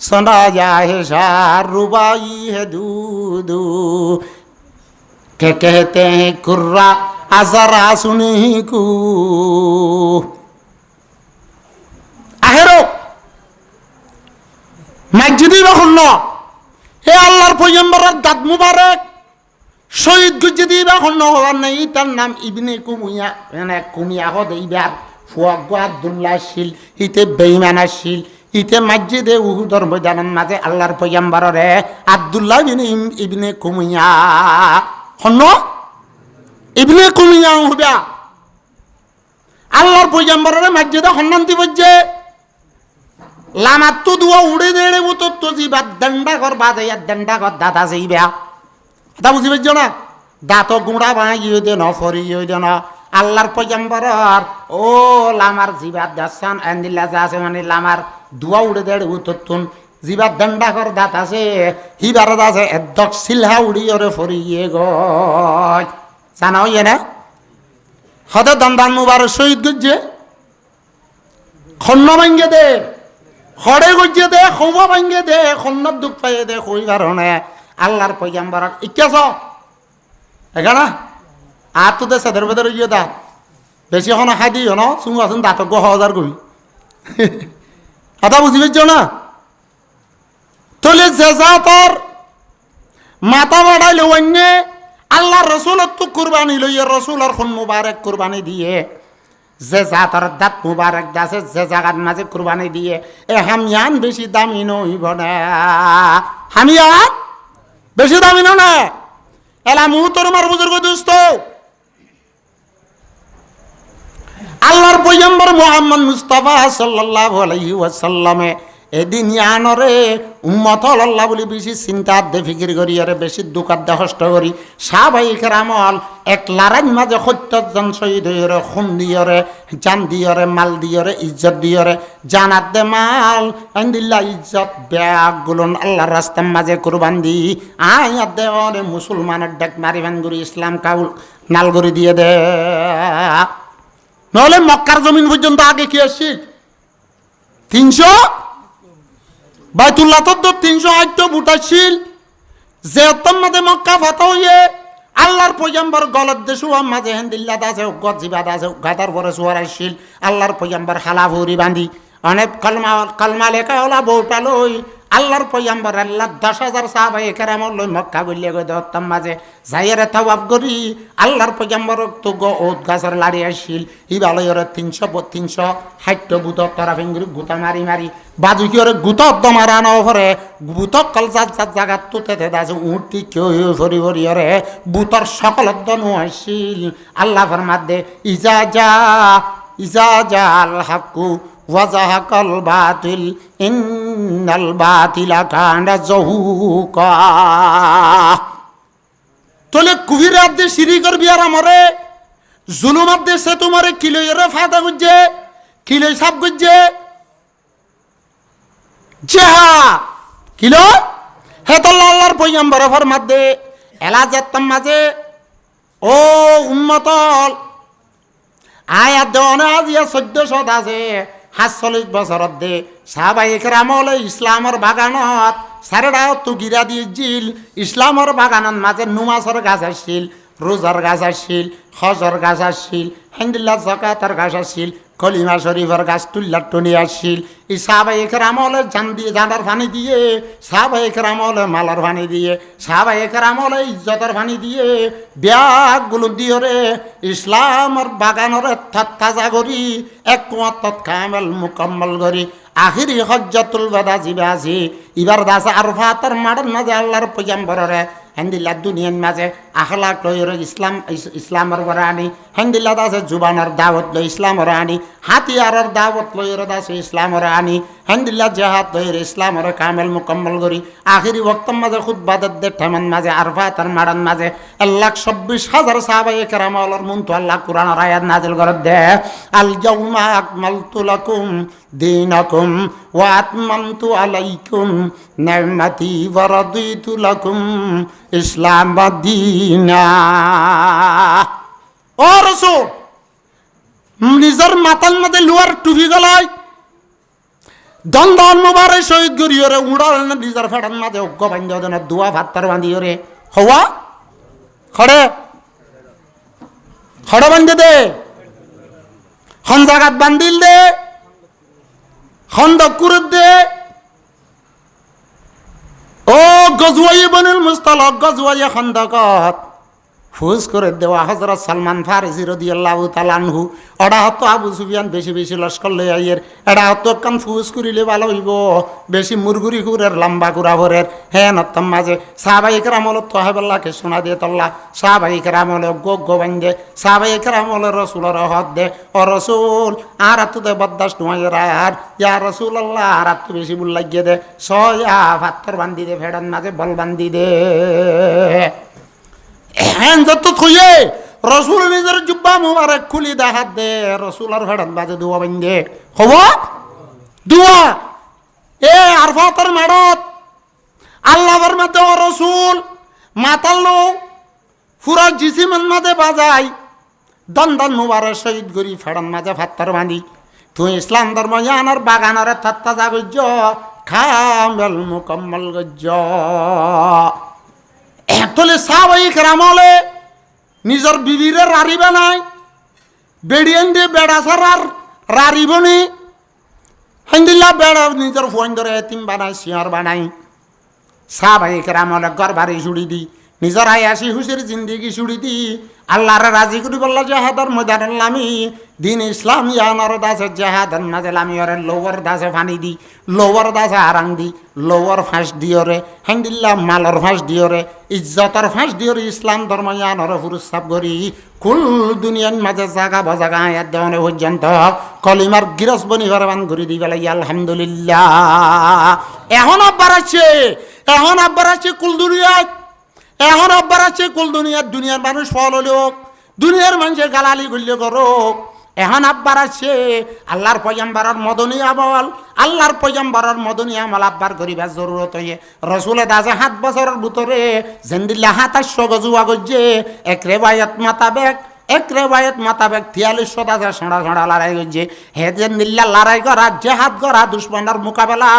Speaker 1: সোনায়া হে সার রুবাই হে দু দু কে कहते हैं कुर्रा আজারা শুনি কু আহেরো মসজিদে বহন্ন হে আল্লাহর পয়গম্বরের দাঁত মুবারক শহীদ গুজে দিবা হন্ন হওয়ার নেই তার নাম ইবনে কুমিয়া মানে কুমিয়া হদে ইবার ফুয়াগ আব্দুল্লাহ শিল ইতে বেঈমানা শিল ইতে মসজিদে উহুদর ময়দানের মাঝে আল্লাহর পয়গম্বরের আব্দুল্লাহ ইবনে কুমিয়া হন্ন ইবনে কুমিয়া হইবা আল্লাহর পয়গম্বরের মসজিদে হন্নান্তি বজে লামাত তো দুয়া উড়ে দেড়ে মতো তো জিবাদ দণ্ডা কর বাজাইয়া দণ্ডা কর দাদা যাইবা এটা বুঝি পাইছ না দাঁত গুঁড়া ভাঙিয়ে দে না ফরিয়ে দে না আল্লাহর পয়গম্বরের ও লামার জিবাদ দাসান আন্দিল্লা যা আছে মানে লামার দুয়া উড়ে দেড়ে উত্তর জিবাদ দণ্ডা কর দাঁত আছে হিবার আছে এদক সিলহা উড়িয়ে রে ফরিয়ে গয় জানা হইয়ে না হদে দন্দান মুবারক শহীদ গুজে খন্ন ভাঙ্গে দে খড়ে গুজে দে খৌবা ভাঙ্গে দে খন্নত দুঃখ পাইয়ে দে কই কারণে আল্লাহর পয়গম্বরক ইচ্ছাছ এখানা আর তো দে সেদের বেদের ইয়ে দা বেশি এখন খাই দিও ন চুঙু আছেন দাঁত গহ হাজার কই এটা বুঝি পাইছ না তলে জেজা তোর মাথা বাড়াইলে অন্য আল্লাহ রসুলত তো কুরবানি লইয়ে রসুলের খুন মুবারক কুরবানি দিয়ে যে জাতর দাঁত মুবারক দাসে যে জাগার মাঝে কুরবানি দিয়ে এ হামিয়ান বেশি দামি নইব না হামিয়ান বেশি দামি না এলা মুহূর্তর মার বুজুর্গ দুস্থ আল্লাহর পয়গম্বর মুহাম্মদ মুস্তাফা সাল্লাল্লাহু আলাইহি ওয়াসাল্লামে এদিন ইয়ানরে উম্মত আল্লাহ বলি বেশি চিন্তা দে ফিকির করি আরে বেশি দুঃখার দে কষ্ট করি সাহাবাই কেরামল এক লারাইন মাঝে ৭০ জন শহীদ হইরে খুন দিয়রে জান দিয়রে মাল দিয়রে ইজ্জত দিয়রে জানাত দে মাল আন্দিল্লা ইজ্জত ব্যাগুলন আল্লাহর রাস্তার মাঝে কুরবান দি আয়াত দে ওরে মুসলমানের ডাক মারিবান গুরি ইসলাম কাউল নালগরি দিয়ে দে নহলে মক্কার জমিন পর্যন্ত আগে কি আসছিল ৩০০ বাইতুল্লাহ তো ৩০৮ বুটাছিল যে মাঝে মক্কা ফাতা হইয়ে আল্লাহর পয়গম্বর গলত দেশু মাঝে হেন্দিল্লাত আছে গত জিবাদ আছে গাতার পরে সুয়ার আসছিল আল্লাহর পয়গম্বর হালা ভরি বান্ধি অনেক কলমা লেখা হলা বউটা লই আল্লাহর পয়গম্বর আল্লাহ 10,000 সাহাবায়ে কেরাম লই মক্কা গলিয়ে গই দত্তম মাঝে যাইরে তওয়াব করি আল্লাহর পয়গম্বর তো ওদ গাছের লাড়ি আসিল ই বালয়রে 360 বুতক তারা ফেঙ্গুরি গুতা মারি মারি বাজু কি ওরে গুতক দমারানো পরে বুতক কল জাগাত তুতে দাসু উঠি কেউ ভরি ভরি ওরে বুতর সকল দনু আসিল আল্লাহ ফরমাদে ইজা জা আল হাক্কু ওয়াজাহাকাল বাতিল ইন্নাল বাতিলা কানা যাহুকা। তোলে কুবিরাত দে শিরি করবি আর আমরে জুলুমাত দে সে তোমারে কিলইরে ফায়দা গুজে কিলই সাব গুজে জেহা কিলো হে তো আল্লাহর পয়গম্বর ফরমাত দে এলাজাত মাঝে ও উম্মতল আয়াত দেওয়ানে আজিয়া 1400 আছে 47 বছরত দে সাহাবায়ে কেরাম হলে ইসলামের বাগানত সারেডাও তো গিরা দিয়ে জিল ইসলামের বাগানত মাঝে নুমাজের গাছ আসছিল রোজার গাছ আসছিল হজর গাছ আসছিল হামদুলিল্লাহ যাকাতের গাছ আসছিল কলিমা শরীফের গাছ তুল্লার টনি আসছিল এই সাহাবায়ে কেরাম হলে জান দিয়ে জানার পানি দিয়ে সাহাবায়ে কেরাম হলে মালার পানি দিয়ে সাহাবায়ে কেরাম হলে ইজ্জতের পানি দিয়ে ব্যাগগুলো দিয়ে রে ইসলামের বাগানের তাজা করি এক কুয়াত্তত কামেল মুকম্মল করি আখিরি হজ্জাতুল বাদা জিবাসি ইবার দাসে আরফাতের মাঠের মাঝে আল্লাহর পয়গম্বরে হেন্দিল্লা দুনিয়ার মাঝে আখলাক লইরে ইসলামের করে আনি হেন্দিল্লা দাসে জুবানের দাওয়াত লই ইসলামের আনি হাতিয়ারের দাওয়াত লইরে দাসে ইসলামের আনি হেন্দিল্লা জাহাদ লইরে ইসলামের কামেল মুকম্মল করি আখিরি ওয়াক্তের মাঝে খুতবাদের দে ঠেমান মাঝে আরফাতের মাঠের মাঝে 1,26,000 সাহাবায়ে কেরাম আল্লাহর মুনতু আল্লাহ কুরআনের আয়াত নাজিল করে দে আল ইয়াউমা আকমালতু লাকুম দীনাকুম ওয়া আতমামতু আলাইকুম নি'মাতি ওয়া রাদিতু লাকুম ইসলাম দীনা। ও রাসূল নিজের মাথার মধ্যে লোয়ার টুপি গলায় দন্দন মুবারক শহীদ করিয়রে উড়াল না নিজের ফেটার মাঝে অজ্ঞ বান্ধব দেন দুয়া ভাত্তার বান্ধিয়রে হওয়া খড়ে খড় বান্ধে দে হন জাগাত বান্ধিল দে খন্দ কুরুদ দে ও গজওয়াই বনুল মুস্তালাক গজওয়াই খন্দকত ফুজ করে দেওয়া হযরত সালমান ফারসি রাদিয়াল্লাহু তাআলা আনহু ওটা হতো আবু সুফিয়ান বেশি বেশি লস্কর লই আইয়ের এটা হতো কান ফুজ করিলে ভালো হইব বেশি মুরগুরি কুরের লম্বা কুরা ভরের হ্যাঁ নতম মাঝে সাহাবায়ে কেরাম হলো তোহাবেল্লাহকে শোনা দিয়ে তল্লা সাহাবায়ে কেরাম হলো গো বান্ধে সাহাবায়ে কেরাম হলো রাসূলের হদ দে ও রাসূল আর তো দে বদাস্ত হইর আর ইয়া রাসূলুল্লাহ আর তো বেশি বুল লাগিয়ে দে সয়া ভাত্তর বান্ধি দে ফেড়ান মাঝে বল বান্ধি দে হ্যাঁ যত থুয়ে রসুল নিজের জুব্বা মুবারক খুলি দেখাত দে রসুলের ভেড়াত বাজে দুয়া বান্ধে হব দুয়া এ আরফাতের মাড়ত আল্লাহর মধ্যে ও রসুল মাতাল লো পুরা জিসিমের মাঝে বাজাই দন্দন মুবারক শহীদ করি ফেড়ান মাঝে ভাত্তার বাঁধি তুই ইসলাম ধর্ম জানার বাগানের থাত্তা জাগজ্য খামেল মুকম্মল গজ্জ তোলে সাহাবায়ে কেরাম হলে নিজের বিবিরে রারিবে নাই বেড়িয়ান দিয়ে বেড়া সারার রারিবনি হামদুলিল্লাহ বেড়া নিজের ফোন ধরে এতিম বানাই শিয়ার বানাই সাহাবায়ে কেরাম হলে ঘর বাড়ি ছুড়ি দি নিজের আয়াসি হুসের জিন্দিগি ছুড়ি দি আল্লাহরে রাজি করি বললা জাহাদার ময়দান লামি দিন ইসলাম ইয়ানার দাসে জাহাদার মাঝে লামি ওরে লোয়ার দাসে ফানি দি লোয়ার দাসে আরাং দি লোয়ার ফাঁস দিওরে হামদুলিল্লাহ মালর ফাঁস দিওরে ইজ্জতর ফাঁস দিওরে ইসলাম ধর্ম ইয়ানর ফুরুসাব করি কুল দুনিয়ার মাঝে জাগা বজাগা আয়াত দেওয়ানে পর্যন্ত কলিমার গিরস বনি ভরবান ঘুরি দি বেলা আলহামদুলিল্লাহ এখন আব্বার আছে কুল দুনিয়ায় এখন আব্বার আছে কুল দুনিয়ার মানুষ ফল হলেও দুনিয়ার মানুষের গালালি গুল্য করো এখন আব্বার আছে আল্লাহর পয়গম্বরের মদনী আমল আল্লাহর পয়গম্বরের মদনী আমল আব্বার করিবার জরুরত হয়ে রসুলে দাসে 7 বছরের ভিতরে জেন্দিল্লা 27 গজুয়া গজ্জে এক রেবায়ত মোতাবেক 4300 দাসে সোঁড়া লড়াই গজ্জে হে জেন্দিল্লা লড়াই করা জেহাদ করা দুশ্মনের মোকাবেলা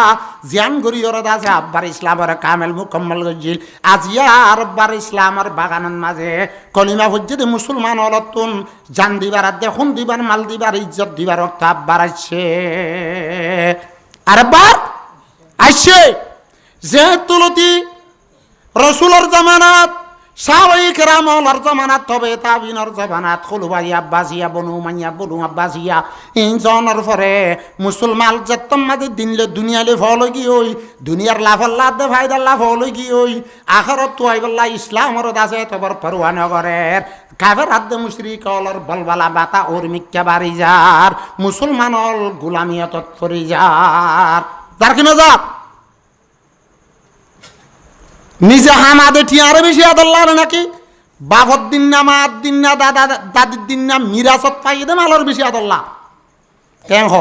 Speaker 1: জিয়ান করি ওরা দাসে আব্বার ইসলামের কামেল মুকম্মল গজ্জিল আজিয়া আব্বার ইসলামের বাগানের মাঝে কলিমা হজ্জে মুসলমান অলতুন জান দিবার আদে খুন দিবার মাল দিবার ইজ্জত দিবার রক্ত আব্বার আসছে আর আব্বার আসছে যে তুলতি রসুলের জামানাত সাহাবায়ে কেরামের জামানাত তবে তাবিনের জামানাত খুলবাই আব্বাসিয়া বনু মাইয়া বনু আব্বাসিয়া ইনজনের পরে মুসলমান যত্তম মাঝে দিনলে দুনিয়ালে ফল গিয়ে দুনিয়ার লাভ আল্লাহ দে ফায়দার লাভ হল গিয়ে আখরত তো আইবল্লাহ ইসলামর দাসে তবর পরোয়া নগরের কাফের হাদ্দে মুশরিক অলর বলবালা বাতা ওর মিক্কা বাড়ি যার মুসলমানল গুলামিয়ত ফরি যার যার কিনা যাক নিজে হামাদে টিয়ারে বেশি আদল্লাহ নাকি বাবর দিন না মার দিন না দাদা দাদির দিন না মিরাসত পাইয়ে দেন আলোর বেশি আদল্লাহ কেন হ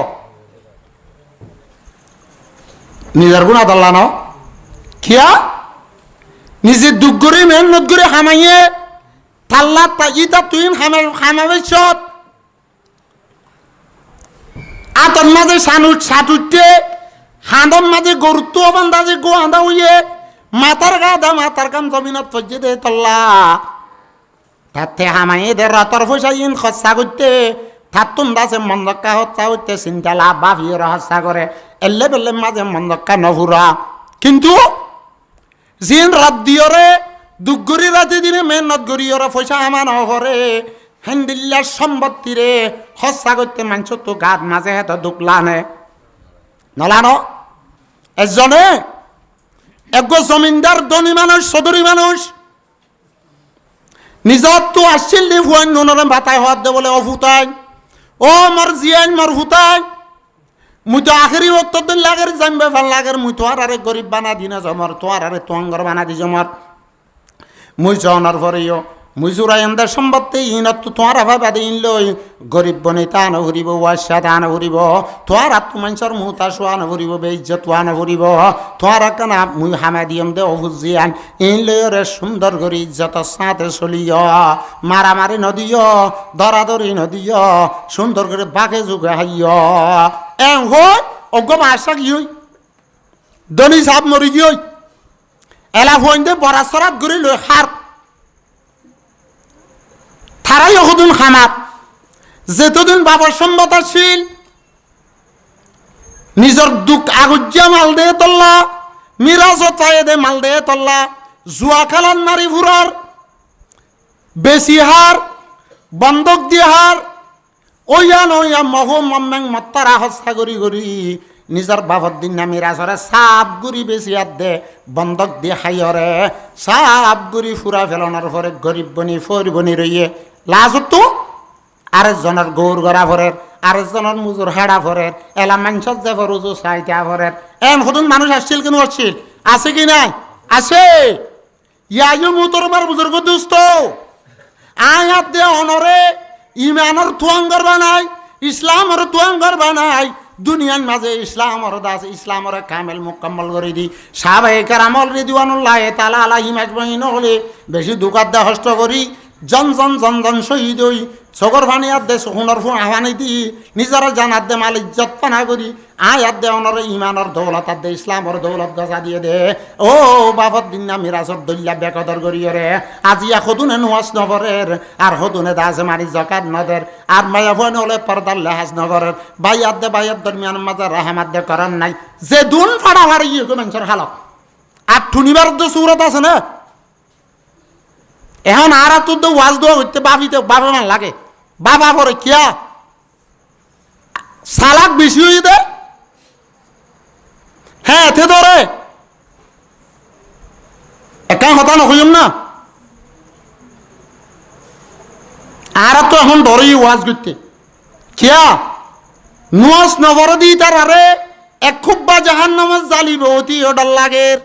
Speaker 1: নিজের গুণ আদল্লাহ ন খিয়া নিজে দুঃখ করে মেহনত করে হামাইয়ে থাল্লা ইতা তুই হামাবেশত আতর মাঝে সাতুটে হাঁদর মাঝে গরুত্ব বান্ধাজে গো আঁধা হইয়ে মাতার গাদা মাতার কাম জমিনত ফজে দে তল্লা তাতে হামাই দে রতর পয়সা ইন খরচা করতে থাতুন দাসে মন্দক্কা হত্যা হইতে চিন্তা লাভ ভাবি রহস্যা করে এলে বেলে মাঝে মন্দক্কা নভুরা কিন্তু জিন রাত দিয়রে দুগুরি রাতে দিনে মেহনত গরিয়রে পয়সা হামান হরে হেন্দিল্লার সম্পত্তিরে হত্যা করতে মানুষ তো গাত মাঝে হেত দুকলানে নলানো এজনে একগো জমিনদার ধনী মানুষ সদরী মানুষ নিজত তো আসছিল দি ফুয়ান ননরে বাতায় হওয়ার দে বলে অফুতাই ও মর জিয়ান মর হুতাই মুই তো আখেরি বক্ত দিন লাগের জানবে ভাল লাগের মুই তো আর গরিব বানা দিনা জমর তো আর তোয়াঙ্গর বানা দি জমর মুই জনার ভরিও মুই জুরাই আন্দার সম্পত্তি ইনত তো তোমার ভাবা দিন লই গরিব বনিতা ন ভরিব ওয়াসা দান ভরিব তোমার আত্ম মানুষের মুহতা শোয়া ন ভরিব বেইজ্জত ওয়া ন ভরিব তোমার কানা মুই হামা দিয়ম দে অভুজিয়ান ইন লয়রে সুন্দর করে ইজ্জত সাথে চলিও মারামারি নদিও দরাদরি নদিও সুন্দর করে বাঘে যুগে হাইয় এং হই অজ্ঞ মাসা গিয়ে দনি সাপ মরি গিয়ে এলা হইন্দে বড়া সরাত গড়ি লই হার তারাই অহদিন খামার যেতদিন বাবার সম্মতাশীল নিজের দুঃখ আগুজ্জা মাল দিয়ে তল্লা মিরাজ চায়ে দে মাল দিয়ে তল্লা জুয়া খেলার নারী ফুরার বেশি হার বন্ধক দিয়ে হার ওইয়ান ওইয়া মহ মম্মেং মত্তারা হস্তা করি করি নিজের বাবার দিন না মিরাজরে সাপ গুড়ি বেশি হাত দে বন্ধক দিয়ে খাইয়রে সাপ গুড়ি ফুরা ফেলানোর পরে গরিব বনি ফর বনি রইয়ে লাজত তো আরেকজনের গৌর গড়া ভরের আরেকজনের মুজুর হেড়া ভরের এলা মানুষের যে ভরুজু চাইটা ভরের এম সদন মানুষ আসছিল কেন আসছিল আছে কি নাই আছে ইয়াইও মুতরবার বুজুর্গ দুস্থ আয়াত দে অনরে ইমানের তুয়াঙ্গর বানাই ইসলামের তুয়াঙ্গর বানাই দুনিয়ার মাঝে ইসলামর দাস ইসলামর কামেল মুকাম্মল করে দি সাহাবায়ে কেরামল রিদওয়ানুল্লাহ তাআলা আলাইহিম আজমাইন হলে বেশি দুকাত দা হস্ত করি জন জন জন জন শহীদ হই চগর ভানি আদ দে সোহনর ফোন আহানি দি নিজের জানাত দে মাল ইজ্জত পানা করি আয়াত দে অনর ইমানর দৌলত আদ দে ইসলামর দৌলত গজা দিয়ে দে ও বাবত দিন না মিরাজর দল্লা বেকদর করিয়রে আজি এখদুনে নোয়াজ নগরের আর হদুনে দাস মারি জকাত নদের আর মায়া ফোন হলে পর্দার লেহাজ নগরের বাইয়াত দে বাইয়াত দরমিয়ান মাঝে রাহমাত দে করার নাই যে দুন ফাড়া ফাড়ি ইয়ে মানুষের হালত আর ঠুনিবার তো সুরত আছে না এখন আর তোর তো ওয়াজ দেওয়া হইতে বাবিতে বাবা মান লাগে বাবা পরে কিয়া সালাক বেশি হয়ে দে হ্যাঁ এতে ধরে একা হতা নকইম না আর তো এখন ধরেই ওয়াজ করতে কিয়া নুয়াজ নবর দি তার আরে এক খুব বা জাহান নামাজ জালিব অতি ওডাল লাগের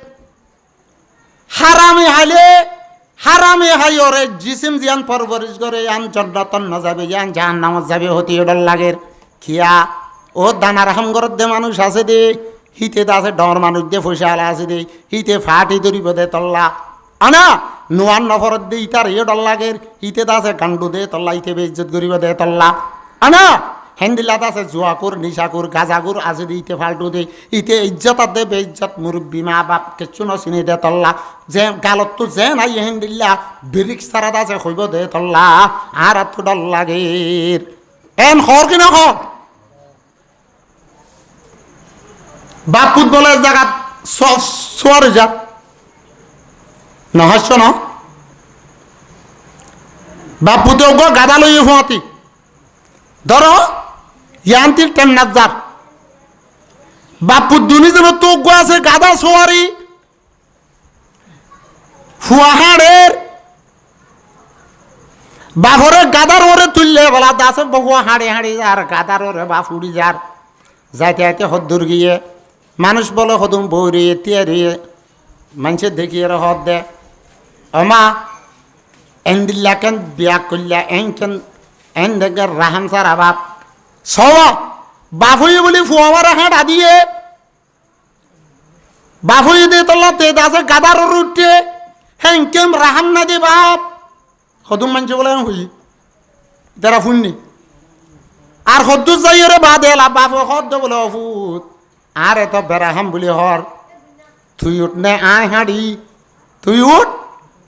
Speaker 1: হারামে হাইলে হারামে হাইরে জিসিম জিয়ান পরবরিশ করে আন জন্নাতন না যাবে জান জাহান্নামত যাবে হতি ওডাল লাগের খিয়া ও দানার হামগরত দে মানুষ আছে দে হিতে আছে ডর মানুষ দে পয়সা আলা আছে দে হিতে ফাটি ধরিব দে তল্লা আনা নোয়ান নফরত দে ইতার ওডাল লাগের হিতে আছে গান্ডু দে তল্লা ইতে বেইজ্জত করিব দে তল্লা আনা হেন্দিলাত আছে জুয়াকুর নিশাকুর গাজাকুর আছে দে ইতে ফাল্টু দে ইতে ইজ্জত দে বেইজ্জত মুরব্বী মা বাপ কিচ্ছু নচিনি দে তল্লা যে গালত তো যে নাই হেন্দিল্লা বিরিক্স তারাত আছে হইব দে তল্লা আর তো ডল লাগের এন হর কিনা হর বাপ ফুটবলের জায়গাত সোয়ার যা নহস্য ন বাপুতে গাদা লই হুঁয়াতি ধরো ইয়ান্তির টেন্নার যার বাপুর দুনি যেন তো আছে গাদা সোয়ারি ফুয়াহাড়ের বাঘরে গাদার ওরে তুললে বলা দাসে বহুয়া হাঁড়ি হাঁড়ি যার গাদার ওরে বাপ উড়ি যার যাইতে যাইতে হদ্দুর গিয়ে মানুষ বলে হদুম বৌরিয়ে তিয়ারিয়ে মানুষের দেখিয়ে হদ দে অমা এন দিল্লা কেন বিয়া করলা এন কেন এন দেখে রাহাম সারা বাপ সব বাপ হয়ে বলি ফুয়ামারা হাঁটা দিয়ে বাপ হয়ে দিয়ে তোলা তে দাসে গাদার ওর উঠে হ্যাঁ কেম রাহাম না দি বাপ হদুম মানছে বলে হই তারা শুননি আর হদ্দুর যাই রে বাদ এলা বাপ হদ্দ বলে অভূত আর এত বেড়াহাম বলি হর তুই উঠ নে আয় হাঁড়ি তুই উঠ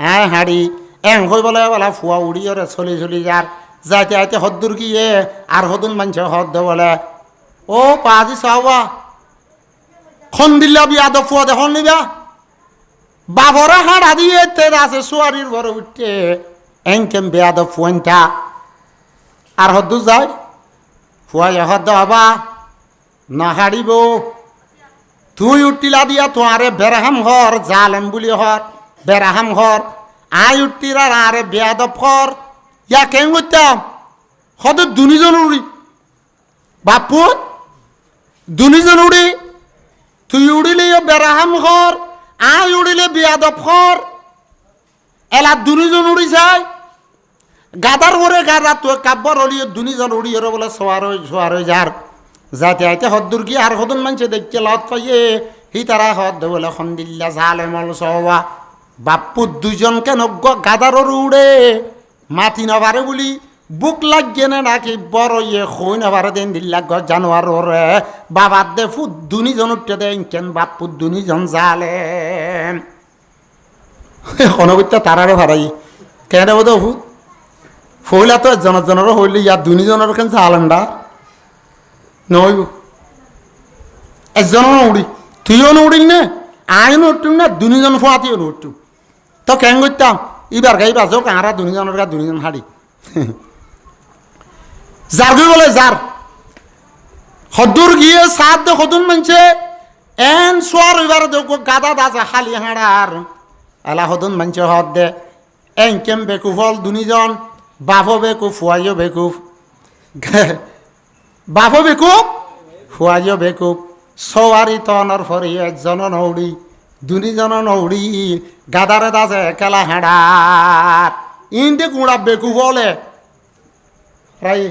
Speaker 1: আয় হাঁড়ি এং হই বলে বলা ফুয়া উড়ি রে চলি চলি যার যাইতে আইতে হদ্দুর গিয়ে আর হদুন মানছে হদ্দ বলে ও পাজি চাওয়া খন দিল্লা বিয়া দ ফুয়া দেখুন নিবা বাবরা হাঁড়া দিয়ে তেজ আছে সোয়ারির বড় উঠতে এনকেম বেয়াদ ফুয়ানটা আর হদ্দু যায় ফুয়াই হদ্দ হবা না হারিব তুই উঠিলা দিয়া তোয়ারে বেরাহাম হর জালেম বুলি হর বেরাহাম হর আই উঠিলার আরে বেয়াদ ফর ইয়া কেন করতাম হদ দুনিজন উড়ি বাপু দুনিজন উড়ি তুই উড়িলে বেরাহাম হর আই উড়িলে বেয়াদ ফর এলা দুনিজন উড়ি যায় গাদার ওরে গাদা তো কাব্বর হলিয়ে দুনিজন উড়ি ওরে বলে সোয়ার যার যাতে আইতে হদ্দুর গিয়ে আর হদুন মানছে দেখতে লত পাইয়ে হি তারা হদ বলে খন্দিল্লা জালে মল সবা বাপ্পু দুজন কেন গাদার উড়ে মাতি নবারে বলি বুক লাগিয়ে না নাকি বড় ইয়ে খই নবারে দেন দিল্লা গ জানোয়ার ওরে বাবার দে ফু দুনিজন উঠতে দেন কেন বাপ্পু দুনিজন জালে কনবিত্তা তারারে ভাড়াই কেন বোধ ভূত ফইলা তো জনের হইলে ইয়ার দুনিজনের কেন জালেনডা নইব একজনও উড়ি তুইও উড়িল নে আইনও উঠতুম না দুনিজন ফুয়াতিও উঠতুম তো কেন করতাম ইবার গাই বাজো কাঁড়া দুনিজনের গা দুনিজন হাড়ি যার গই বলে যার হদ্দুর গিয়ে সাত দে হদুন মানছে এন সোয়ার এবার দেখো গাদা দাজা খালি হাঁড়ার এলা হদুন মানছে হদ দে এন কেম বেকুফ হল দুনিজন বাপও বেকুফ ফুয়াইও বেকুফ বাপও বেকুফ ফুয়াইও বেকুফ সওয়ারি তনর ফরি একজন নৌড়ি দুনিজন নৌড়ি গাদারে দাজে একেলা হেঁড়ার ইন্দি কুড়া বেকুফ হলে রাই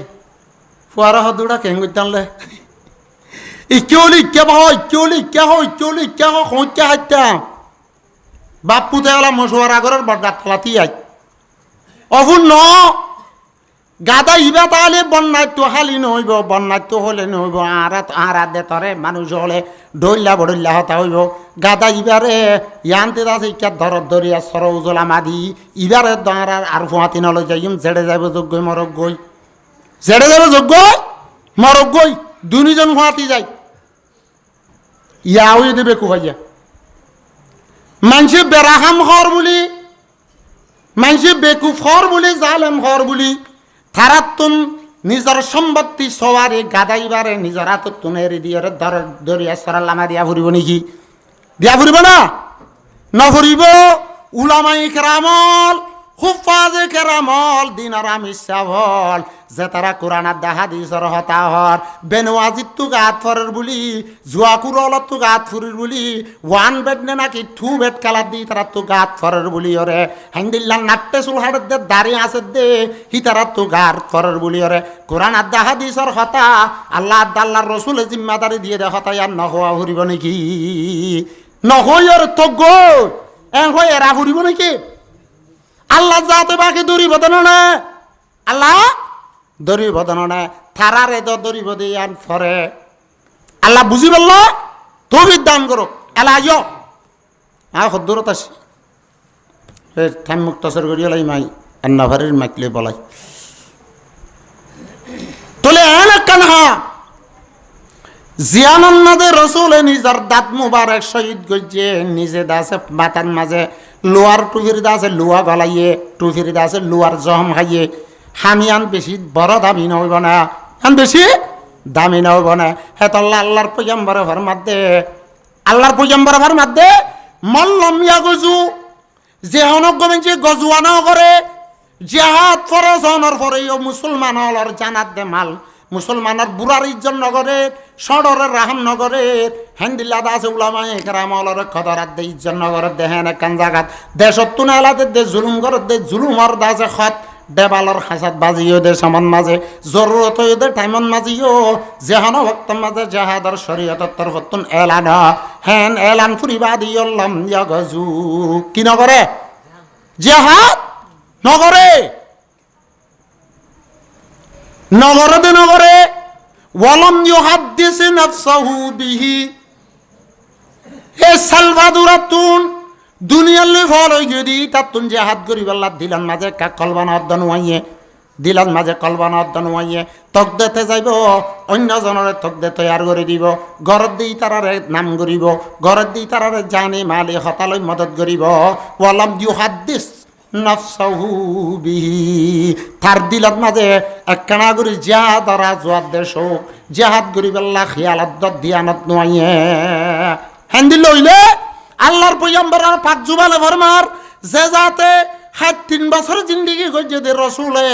Speaker 1: ফুয়ারা হদুড়া কেন করতামলে ইকেলি ইকে বাহ ইকেলি ইকে হো ইকেলি ইকে হো খোঁজকে হাইতাম বাপুতে এলা মশুয়ার আগরের বড়গাত ফলাতি আই অভুন ন গাদা ইবা তাহলে বন্যাত্য হালি নহইব বন্যাত্য হলে নহইব আর দে তরে মানুষ হলে ডইলা বড়ইলা হতা হইব গাদা ইবারে ইয়ান্তে আছে ইকা ধরত ধরিয়া সর উজলা মাদি ইবারে দাঁড়ার আর ফুয়াতি নলে যাইম জেড়ে যাব যোগ্য মরক গই জেড়ে যাব যোগ্য মরক গই দুনিজন ফুয়াতি যাই ইয়াও দেবে কুভাইয়া মানুষে বেরাহাম হর বলি মানুষে বেকুফ হর বলি জালেম হর বলি থারাতুন নিজের সম্পত্তি সবারে গাদাইবারে নিজের হাতত তুনেরি দিয়ে দরিয়া সরাল্লামা দিয়া ফুরিব নাকি দিয়া ফুরিব না নফুরিব উলামাই কেরামল হুফাজে কেরামল দিনার আমিসাভল যে তারা কোরআনার দেখা দিছর হতাহর বেনওয়াজিত তু গাত ফরের বলি জুয়াকুর অলত তু গাত ফুরির বলি ওয়ান বেড নে নাকি টু বেড কালার দি তারা তু গাত ফরের বলি ওরে হ্যান্ডিল্লার নাট্টে সুলহাটের দে দাঁড়ি আছে দে হি তারা তু গাত ফরের বলি ওরে কোরআনার দেখা দিছর হতা আল্লাহ আল্লাহর রসুল জিম্মাদারি দিয়ে দে হতা আর নহোয়া ফুরিব নাকি নহই ওর তো গো এন হয়ে এরা ফুরিব নাকি আল্লাহ যাতে বাকি দূরি বদন না আল্লাহ দরি বদন না থারারে তো দরি বদি আন ফরে আল্লাহ বুঝি বলল তুমি দান করো এলা ইয় আর হদ্দুরত আসি ঠাম মুক্ত সর করিয়া লাই মাই আন্নাভারের মাইকলে বলাই তোলে এন কানহা জিয়ানন মাঝে রসুলে নিজের দাঁত মুবারক শহীদ করছে, নিজে দাসে মাথার মাঝে লোয়ার টুফির দাসে লোয়া গলাইয়ে, টুফির দাসে লোয়ার জম খাইয়ে। হামিয়ান বেশি বড় দামি নইব না, আন বেশি দামি নইব না। হেতল্লা আল্লাহর পয়গম্বর ফরমাতে, আল্লাহর পয়গম্বর ফরমাতে মল্লম ইয়া গজু, যে অনগমে গজুয়ানো করে জেহাদ ফরজ হওয়ার পরেও মুসলমান হলর জানাত দে মাল, মুসলমানের বুড়ার ইজ্জত নগরে, সড়রের রাহাম নগরে, হ্যান্ডিল্লাদ আছে উলামায়ে কেরাম হলর খদরাত দে ইজ্জত নগরে দেহেন একান জাগাত দেশত এলাতে দে জুলুম ঘর দে জুলুমর দাসে খত দেবালর হাসাত বাজিও দে সমান মাঝে জরুরত দে টাইমন মাঝিও যেহানো ভক্ত মাঝে জাহাদর শরীয়তর তরফতুন এলান হেন এলান ফুরিবা দিয়ল্লাম ইয়াগজু কি নগরে জাহাদ নগরে নগরে দে নগরে ওয়ালাম ইউহাদ্দিস নাফসাহু বিহি হে সালভাদুরাতুন দুনিয়ার লই ফল হই যদি তাতুন জিহাদ করিব আল্লাহ দিলান মাঝে কা কলবানা অদ্দন হইয়ে, দিলান মাঝে কলবানা অদ্দন হইয়ে তক দেতে যাইব, অন্য জনরে তক দে তৈয়ার করে দিব, ঘরত দি তারারে নাম করিব, ঘরত দি তারারে জানি মালি হতালই মদত করিব। ওয়ালাম ইউহাদ্দিস নফসাহু বিহি তার দিলত মাঝে একখানা করে জিহাদ রাজওয়াত দেশ জিহাদ করিব আল্লাহ খিয়ালত দিয়ানত নইয়ে হ্যান্দিল লইলে আল্লাহর পয়গম্বরের পাক জুবালে ফরমার যে যাতে 3 বছর জিন্দেগি করছে দে রসুলে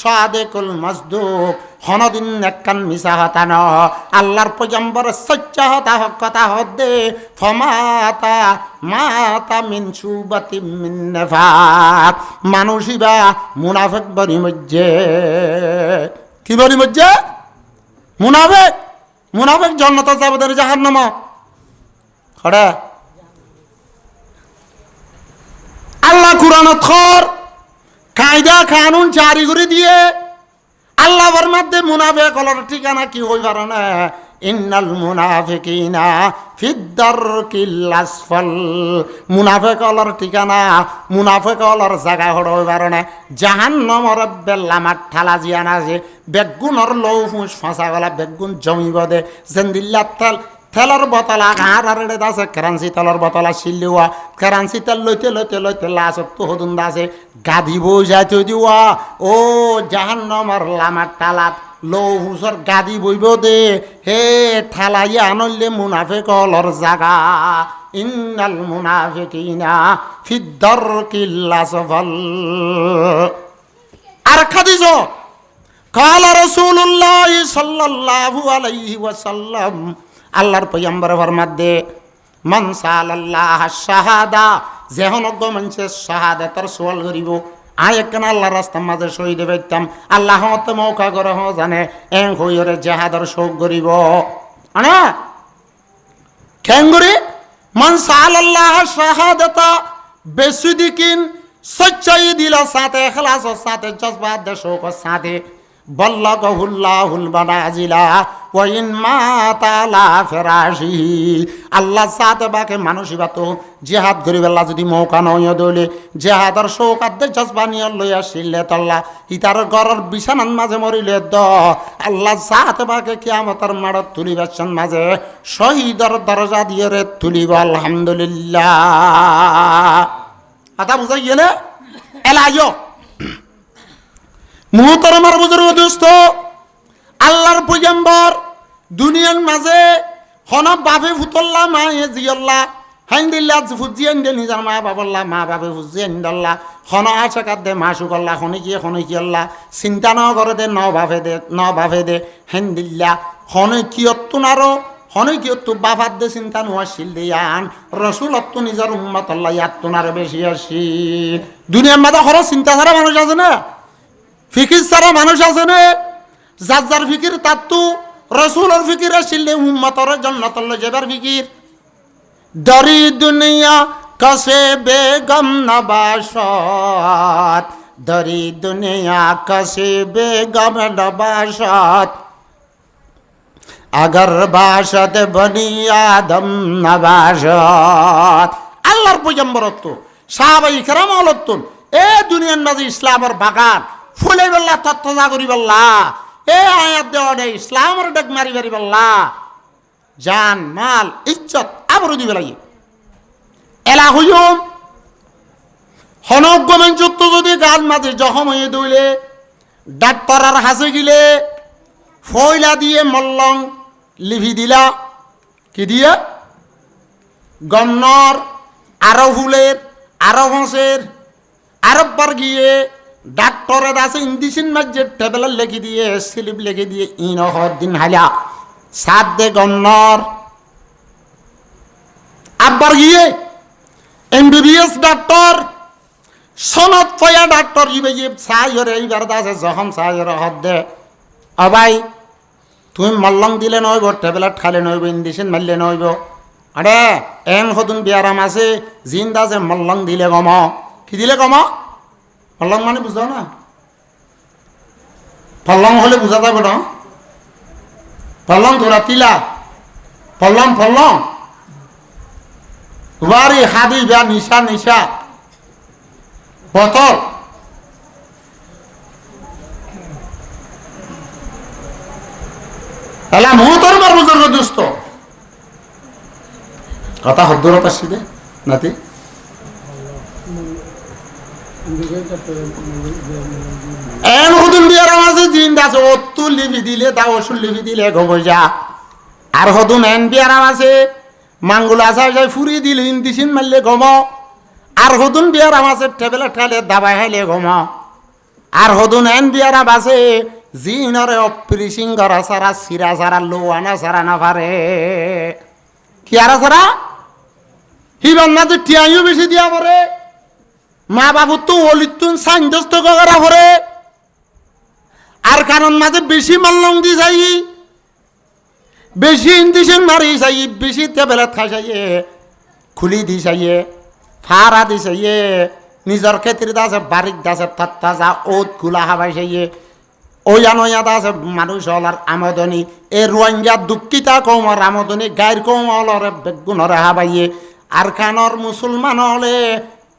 Speaker 1: সাদেকুল মাসদুক হনদিন একখান মিশা হতা ন আল্লাহর পয়গম্বর সচ্চা হতা হক কথা হদে ফমাতা মাতা মিন সুবাতি মিন নিফাক মানুষিবা মুনাফিক বরি মজ্জে কি বরি মজ্জে মুনাফিক মুনাফিক জান্নাত যাবে দের জাহান্নাম খড়া আল্লাহ কুরআনত খর কায়দা কানুন জারি করে দিয়ে আল্লাহ ফরমাতে মুনাফিক হলার ঠিকানা কি হই পারে না ইন্নাল মুনাফিকিনা ফিদ দারকিল আসফাল মুনাফিক হলার ঠিকানা মুনাফিক হলার জায়গা হই পারে না জাহান্নামের বেল্লামার ঠালা জিয়ান আছে বেগুনর লৌ ফুস ফাঁসা গলা বেগুন জমিব দে জেন্দিল্লাত তেল তেলর বোতলা ঘাড় আর আছে কারেন্সি তেলর বোতলা শিলিওয়া কারেন্সি তেল লইতে লইতে লইতে লাসক তো হদুন দাসে গাধি বই যাইতে দিওয়া ও জাহান্নামের লামার টালাত লৌ হুসর গাদি বইব দে হে ঠালাইয়া আনলে মুনাফিক হলর জাগা ইন্নাল মুনাফিকিনা ফিদ দারকিল আসফাল। আর খাদিজ কালা রাসূলুল্লাহ সাল্লাল্লাহু আলাইহি ওয়াসাল্লাম আল্লাহর পয়গম্বর ফরমাত দে মান সাল্লাল্লাহ শাহাদা যেহন গমনছে শাহাদাতের সওয়াল করিব আয় একখানা আল্লাহর রাস্তার মাঝে শহীদ হইতাম আল্লাহ মত মৌকা করে জানে এং হইরে জেহাদর শোক করিব আনা কেন করি মান সাল্লাল্লাহ শাহাদাতা বেসুদিকিন সচ্চাই দিল সাথে ইখলাসর সাথে জজবাত দে শোকর সাথে বল্লাহুল্লাহুল বানাজিলা ওয়া ইন মাতা আলা ফিরাশিহি আল্লাহ সাথে বাকে মানুষিবা তো জিহাদ করিবে আল্লাহ যদি মৌকা নয় দলে জিহাদর শৌকাত দে জজবানিয় লইয়া শিলে তল্লা ইতার ঘরের বিছানার মাঝে মরিলে দ আল্লাহ সাথে বাকে কিয়ামতের মাড়ত তুলিবেন মাঝে শহীদর দরজা দিয়ে রে তুলিব আলহামদুলিল্লাহ। কথা বুঝাই গেলে এলাইও মুহতারামার বুজুর্গ দোস্ত আল্লাহর পয়গম্বর দুনিয়ার মাঝে হন বাপে ফুতল্লা মায়ে জিয়ল্লা হাইন্দিল্লা ফুজিয়েন দে নিজার মা বাবল্লা মা বাপে ফুজিয়েন দল্লা হন আশাকাত দে মাসু করলা হনে কি আল্লাহ চিন্তা ন করে দে ন বাপে দে হেন্দিল্লা হনে কিয়ত্তুনারো হনে কিয়ত্তু বাপাত দে চিন্তা নোয়া শিল দিয়ান রসুলত্তু নিজের উম্মত আল্লাহ ইয়াত্তুনারে বেশি আসি দুনিয়ার মাঝে হর চিন্তা ছাড়া মানুষ আছে না ফিকির ছাড়া মানুষ আছে না যার যার ফিকির তার তো রসুলের ফিকির আসলে উম্মতর জান্নাতুল যাবার ফিকির দরি দুনিয়া কসে বেগম নবাশত দরি দুনিয়া কসে বেগম নবাশত আগর বাসত বনি আদম নবাশত আল্লাহর পয়গম্বরত্ব সাহাবায়ে কেরাম হলতুন এ দুনিয়ার মাঝে ইসলামের বাগান ফুলে বললা তত্ত্বজা করি বললা এ আয়াত দেওয়া নেই ইসলামের ডেক মারি বাড়ি বললা জান মাল ইজ্জত আবরু দিবে লাগে এলা হইম হনগমেন যুক্ত যদি গাছ মাঝে জখম হয়ে দইলে ডাক্তার আর হাসে গিলে ফয়লা দিয়ে মল্লং লিভি দিলা কি দিয়ে গন্নর আরো ফুলের আরো ঘষের আরববার গিয়ে ডাক্তারের আছে ইন্ডিসিন মাঝে টেবলের লেগে দিয়ে স্লিপ লেগে দিয়ে দিন হালা সাত দে গন্নর আব্বার গিয়ে এমবিবিএস ডাক্তার সনদ ফয়া ডাক্তার ইবে সাইরে এইবার আছে জখম সাইরে হদ দে অবাই তুমি মল্লং দিলে নইব ট্যাবলেট খাইলে নইব ইন্ডিসিন মারলে নইব আরে এন হতুন বিয়ারাম আছে জিন্দা আছে মল্লং দিলে গম কি দিলে গম মল্লং মানে বুঝাও না পল্লং হলে বুঝা যাবে না পল্লং ধরা তিলা পল্লং পল্লং বাড়ি হাদি বা নিশা নিশা বোতল তাহলে মুহূর্তের মার বুজুর্গ দুস্থ কথা হদ্দুর পাচ্ছি দে নাতি এন হদুন বিয়ার মাঝে জিন্দ আছে অত্তু লিভি দিলে তা ওষুধ লিভি দিলে গবই যা আর হদুন এন বিয়ার আছে মাঙ্গুলা যায় ফুরি দিলে ইন্দিসিন মারলে গম আর হদুন বিয়ার আছে টেবলেট খাইলে দাবাই খাইলে গম আর হদুন এন বিয়ার আছে জিনরে অপরিসিং করা সারা সিরা সারা লোয়ানা সারা না পারে কি আর সারা হিবান মাঝে টিয়াইও বেশি দিয়া পরে মা বাবু তো অলিতুন সাইন্ডস্ত করা পরে আর কারণ মাঝে বেশি মাল্লং দি যাই বেশি ইন্দিশন মারি যাই বেশি টেবলেট খাই যাইয়ে খুলি দি যাইয়ে ফারা দি যাইয়ে নিজের ক্ষেত্রে দাসে বারিক দাসে তত্তা যা ওত গুলা হাবাই যাইয়ে ওয়া নয়া দাসে মানুষ হলার আমদনি এ রোহিঙ্গা দুঃখিতা কৌমর আমদনি গায়ের কৌমলরে বেগুনরে হাবাইয়ে আর খানর মুসলমান হলে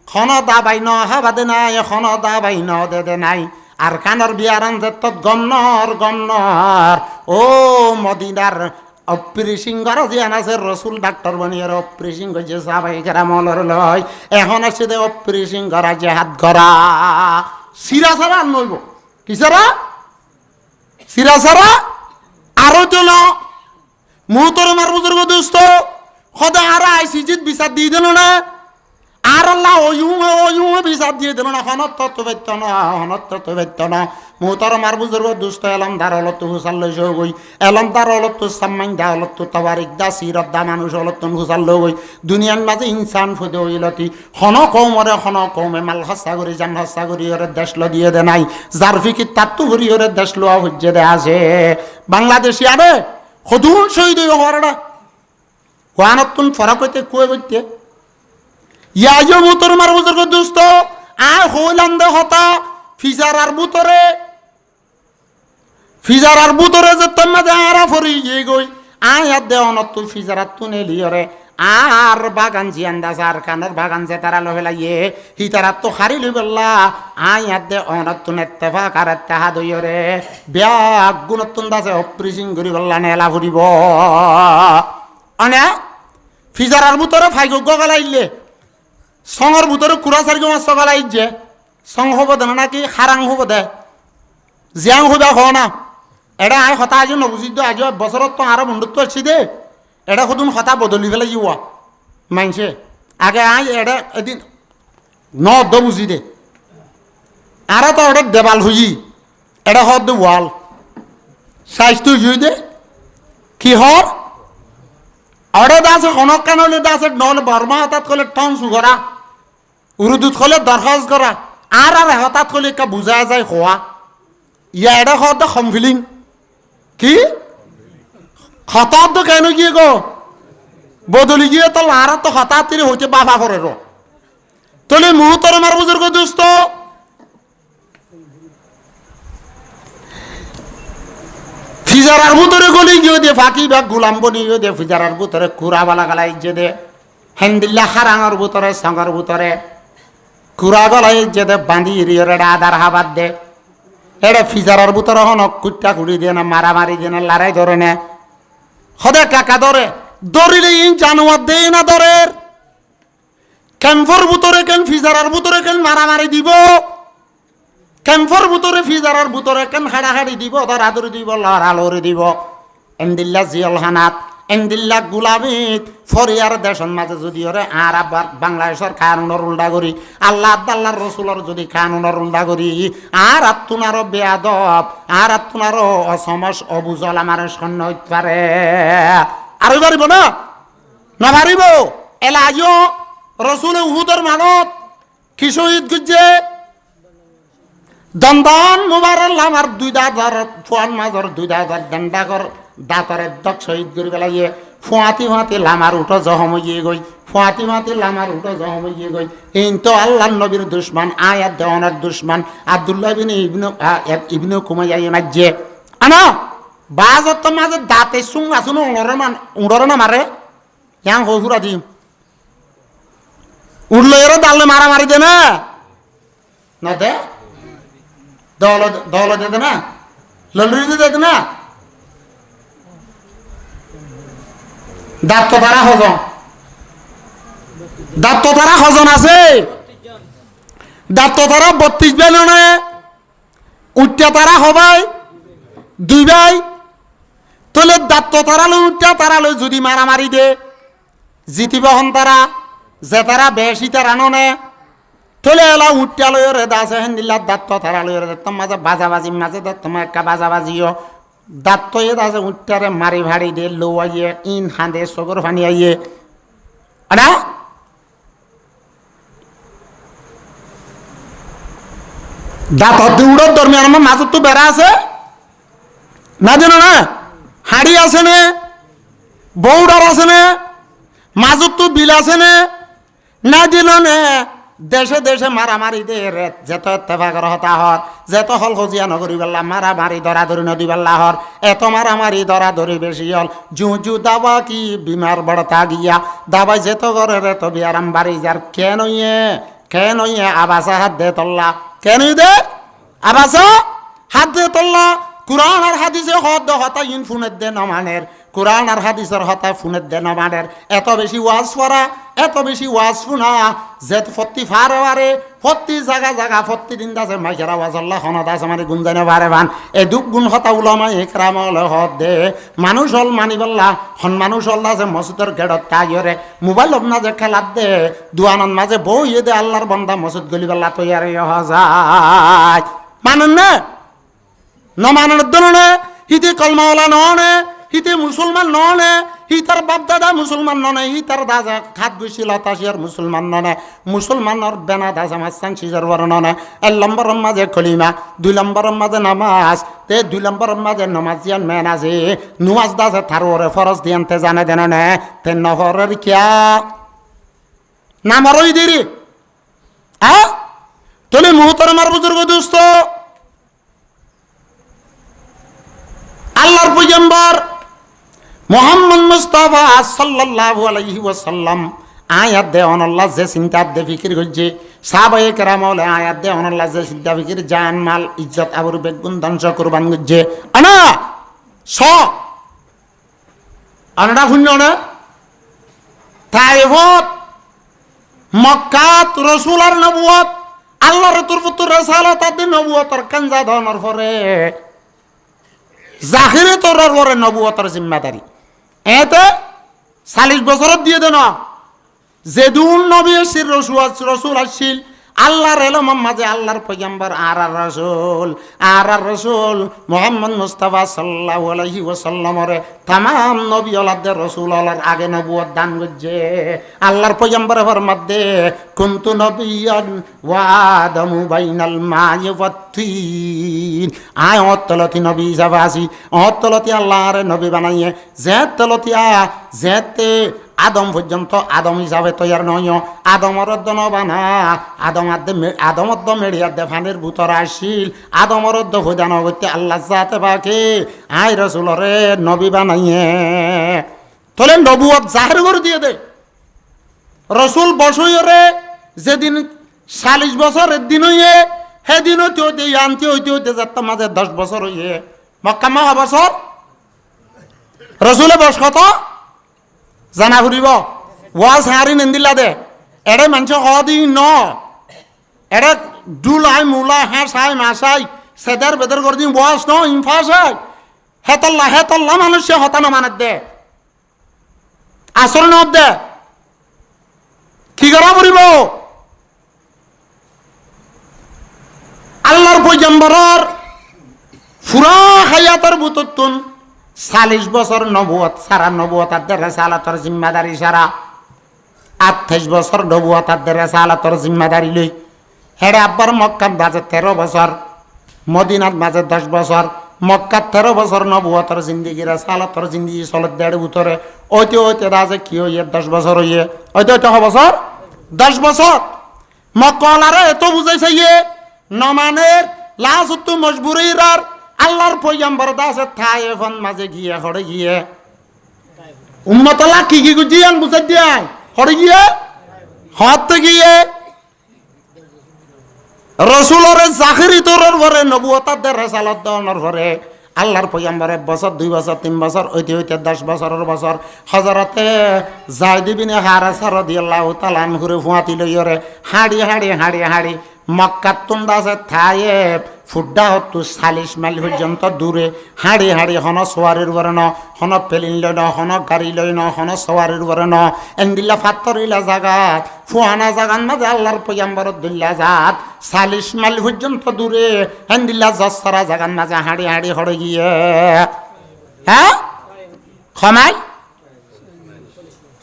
Speaker 1: খন দাবাই ন হাবাদে নাই খন দাবাই ন দে নাই আর খানর বিয়ারান তত গমনর গমনর ও মদিনার অপরিসিং করা যে আছে রসুল ডাক্তার বানিয়ে অপরিসিং করছে সাবাই করা মলর লয় এখন আছে দে অপরিসিং করা যে হাত করা সিরা ছাড়া আর নইব কি ছাড়া সিরা ছাড়া আরো দিল মুহূর্তের মার বুজুর্গ দুস্থ সদা আর আইসিজিত বিচার দিয়ে দিল না আর আল্লাহ ওয়ু বিচার দিয়ে দিল না হনত তো বেত্য না হনত তো বেত্য না মুহূর্তের মার বুজুর্গ দুস্থ এলম দার হলত হুসাল লইস গই এলম দার হলত সাম্মাইন দা হলত তাবারিক দা সিরত দা মানুষ হলত হুসাল লই গই দুনিয়ার মাঝে ইনসান ফুদে হইলতি হন কৌমে মাল হস্তা করি জান হস্তা করি ওরে দেশ ল দিয়ে দে নাই যার ফিকি তাত্তু করি ওরে দেশ লোয়া হজ্জে দে আছে বাংলাদেশি আরে হদুন শহীদ হওয়ারটা ওয়ানতুন ফরক হইতে কুয়ে করতে ইয়া মুতর মার বুজুর্গ দুস্থ আ হইলাম দে হতা ফিজার আর বুতরে যে তোমা দে আরা ফরি গই গই আয়াত দে অনত ফিজারাত তুনে লিয়রে আর বাগান জিয়ান্দাস আর কানের বাগান যে তারা লহেলাইয়ে হি তারা তো হারি লইবল্লা আয়াত দে অনত তুনে ইত্তেফাক আর ইত্তেহাদ হইরে ব্যাগ গুণতুন দাসে অপরিসিং করি বল্লা নেলা ফুরিব অনে ফিজার আর বুতরে ফাইগো গলাইলে সঙর বুতরে কুড়া সারিগো মাছ গলাইছে সং হব দে নাকি হারাং হব দে জিয়াং হইবা হ না এটা আই হতা আজ নবুঝি আজ বছরত তো আরো বন্ধুত্ব আসছি দে এটা সদুন হতা বদলি ফেলে যাওয়া মানছে আগে আই এটা এদিন ন বুঝি দে আর তো ওটা দেবাল হই এটা হদ দে ওয়াল সাইজ তো ইয়ে দে কি হর অর্ডার দাসে হনক কানলে দাসে নহলে বর্মা হঠাৎ করলে টন সুগরা উরুদুত করলে দরখাস্ত করা আর হঠাৎ করলে কা বুঝা যায় হওয়া ইয়া এটা হদ সম্ফিলিং কি হঠাৎ তো কেন গিয়ে গো বদলি গিয়ে তো আর তো হঠাৎ তিনি হইতে বাবা করে র তলে মুহূর্তর আমার বুজুর্গ দুস্থ ফিজারার ভিতরে গলি গিয়ে দে ফাঁকি ব্যাগ গুলাম বনি গিয়ে দে ফিজারার ভিতরে কুড়াবালা গালাই যে দে হ্যান্ডিল্লা হারাঙর ভিতরে সঙ্গর ভিতরে কুড়া গলাই যে দে বাঁধি রিয়রে আদার হাবাদ দে এটা ফিজারার ভিতরে হন কুট্টা কুড়ি দিয়ে না মারামারি দিয়ে না লড়াই ধরে নে হদে কাকা ধরে দরিলে ইন জানোয়ার দেয় না ধরের ক্যাম্পর ভিতরে কেন ফিজারার ভিতরে কেন মারামারি দিব ক্যাম্পর ভিতরে ফিজারার ভিতরে কেন হাড়াহাড়ি দিব দরাদরি দিব লড়ালড়ি দিব এন্দিল্লা জিয়ল হানাত এন্দিল্লা গুলামিত ফরিয়ার দেশের মাঝে যদি ওরে আর আবার বাংলাদেশের কানুনের উল্টা করি আল্লাহ আল্লাহর রসুলের যদি কানুনের উল্টা করি আর আত্মনারও বেয়াদব আর আত্মনারও অসমস অবুজল আমার সৈন্য হইতে পারে আরো পারিব না পারিব এলাইও রসুল উহুদের মানত কি শহীদ গুজে দন্দন মুবারক আমার দুই দাদার ফোয়ান মাজর দুই দাদার দণ্ডাকর দাঁতরের দক শহীদ করে পেলাইয়ে ফুয়াতি ফুয়াতি লামার উঠো জহম হইয়ে গই ফুয়াতি ফুয়াতি লামার উঠো জহম হইয়ে গই এই তো আল্লাহ নবীর দুশ্মন আয়াত দেওয়ানের দুশ্মন আব্দুল্লাহ ইবনু কুমাইয়া মাঝে আনা বাজত তো মাঝে দাঁতে সুং আসুন উড়রে না মারে ইয়াং হসুরা দিম উঠলো এরও দালে মারামারি দে না দে দল দে না ললরি দে না দাঁত তো তারা হজন আছে দাঁত তো তারা 32 বেলনে উঠতে তারা হবাই দুই ভাই তোলে দাঁত তো তারা লই উঠতে তারা লই যদি মারামারি দে জিতিব হন তারা যে তারা বেশি তারা ননে তোলে এলা উঠতে লই রে দাসে হেন্দিল্লা দাঁত তো তারা লই রে তোম মাঝে বাজাবাজি মাঝে তোমার একটা বাজাবাজিও দাঁত তো এ দাসে উঠতে মারি ভাড়ি দে লো আইয়ে ইন হাঁদে সগর ফানি আইয়ে আনা দাঁত দৌড়র দরমিয়ান আমার মাঝে তো বেড়া আছে না জানো না হাড়ি আছে নে বৌডার আছে নে মাঝে তো বিল আছে নে না দিল নে দেশে দেশে মারামারি দে রে যেত এত্তেফাকর হতা হর যেত হল খজিয়া নগরী বেল্লা মারামারি দরাদরি নদী বেল্লা হর এত মারামারি দরাদরি বেশি হল জু দাবা কি বিমার বড়তা গিয়া দাবাই যেত করে রে তো বিয়ারাম বাড়ি যার কেন ইয়ে আবাসা হাত দে তল্লা কেন দে আবাসা হাত দে তল্লা কুরআন আর হাদিসে হতা ইন ফুনের দে নমানের কুরআন আর হাদিসের হতা ফুনের দে নমানের এত বেশি ওয়াজ পড়া এত বেশি ওয়াজ শুনা যে ফত্তি ফারে ফত্তি জায়গা ফত্তি দিন দাসে মাইকের আওয়াজ আল্লাহ খনত আছে মানে গুণ জানে বারে বান এ দুঃখ গুণ হতা উলামা একরাম হত দে মানুষ হল মানিবাল্লা হন মানুষ হল আছে মসজিদের গেটত তাইরে মোবাইল না যে খেলাত দে দুয়ানন মাঝে বইয়ে দে আল্লাহর বান্দা মসজিদ গলিবাল্লা তৈয়ারি যায় মানুন না নমানের দনে হিতে কলমাওয়ালা ননে হিতে মুসলমান ননে হিতার বাপ দাদা মুসলমান ননে হিতার দাদা খাত গুছি লতাশিয়ার মুসলমান ননে মুসলমানের বেনা দাজা মাসাং সিজার বড় ননে 1 নম্বরের মাঝে কলিমা 2 নম্বরের মাঝে নামাজ তে 2 নম্বরের মাঝে নমাজিয়ান মেনাজে নুমাজ দাজে থারোরে ফরজ দিয়ানতে জানে দেনে তে নহরের কিয়া নামরই দেরি তুমি মুহতরমার বুজুর্গ দোস্ত আল্লাহর পয়গম্বর মুহাম্মদ মুস্তাফা সাল্লাল্লাহু আলাইহি ওয়াসাল্লাম আয়াত দেওয়ান আল্লাহ যে চিন্তা দে ফিকির করছে সাহাবায়ে কেরাম হলে আয়াত দেওয়ান আল্লাহ যে চিন্তা ফিকির জান মাল ইজ্জত আবরু বেগুন ধ্বংস কুরবান করছে আনা আনাটা শুনল না তাইফত মক্কাত রাসূল আর নবুয়ত আল্লাহর তরফত রিসালাত আর নবুয়তর কাঞ্জা ধরনের পরে জাহিরে তোর বড় নবুয়তের জিম্মাদারি এতে 40 বছর দিয়ে দেন যেদুন নবী আসিল রসুল আসিল আল্লাহর এলম মাঝে আল্লাহর পয়গম্বর আর রসুল মুহাম্মদ মুস্তাফা সাল্লাল্লাহু আলাইহি ওয়াসাল্লামের तमाम নবী ওলাদের রসুল ওলার আগে নবুয়ত দান করছে আল্লাহর পয়গম্বরের ফরমাতে কুনতু নবিয়ান ওয়া আদামু বাইনাল মা'i ওয়াত-তিন আয় অতলতি নবী জাবাসি অতলতি আল্লাহর নবী বানাইয়ে যেতে আদম পর্যন্ত আদম হিসাবে তৈয়ার নয় আদমর বানা আদমর মেড়িয়ার দে ফানের ভূতর আসিল আদমর হইদান হইতে আল্লাহ যাতে বাকে আই রসুলরে নবী বানাইয়ে তোলে নবুয়ত জাহির করে দিয়ে দে রসুল বসইরে যেদিন 40 বছরের দিন হইয়ে সেদিন হইতে হইতে আনতে হইতে যাতে মাঝে 10 বছর হইয়ে মক্কা বছর রসুলে বস কত জানা ফুরিব ওয়াজ হারি নেন্দিলা দে এড়ে মানুষ হদি ন এড়ে দুলাই মুলাই হাসাই মাসাই সেদার বেদার করে দিন ওয়াজ ন ইনফাসাই হেতল্লা মানুষ হতানো মানে দে আসল ন দে কি করা ফুরিব আল্লাহর পয়গম্বরের পুরা হায়াতের বুততুন 40 বছর নবুয়ত সারা নবুয়তের রিসালাতের জিম্মাদারি সারা 28 বছর নবুয়তের রিসালাতের জিম্মাদারি লই হেডে আব্বার মক্কার মাঝে 13 বছর মদিনার মাঝে 10 বছর মক্কার 13 বছর নবুয়তের জিন্দেগি রিসালাতের জিন্দেগি চলে দেড় উতরে ওইতে রাজে কি হইয়ে 10 বছর হইয়ে ওইতে বছর 10 বছর মক্কালারে এত বুঝাইছে ইয়ে নমানের লাসুতু মজবুরিরার আল্লাহর পয়গম্বর দাসে থায়েফন মাঝে গিয়ে হড়ে গিয়ে উম্মতলা কি গুজিয়ান বুঝাই দিয়া হড়ে গিয়ে হত গিয়ে রসুলের জাহিরি তোরের পরে নবুয়তের রিসালাত দেওয়ার পরে আল্লাহর পয়গম্বরের বছর 2 বছর 3 বছর ওইতে 10 বছরের বছর হযরতে যায়েদ ইবনে হারেসা রাদিয়াল্লাহু তাআলা আনহুরে ফুয়াতি লইরে হাড়ি মক্কার তুন্দাছে থায়েব ফুড্ডা হতো 40 মাইল পর্যন্ত দূরে হাড়ি হন সোয়ারির বরণ হন পেলিন লইন হন গাড়ি লইন হন সোয়ারির বরণ এন্দিল্লা ফাত্তরিলা জাগাত ফুয়ানা জাগান মাঝে আল্লাহর পয়গম্বর দুল্লা জাত 40 মাইল পর্যন্ত দূরে এন্দিল্লা জসরা জাগান মাঝে হাড়ি হড়ে গিয়ে হ্যাঁ খমাই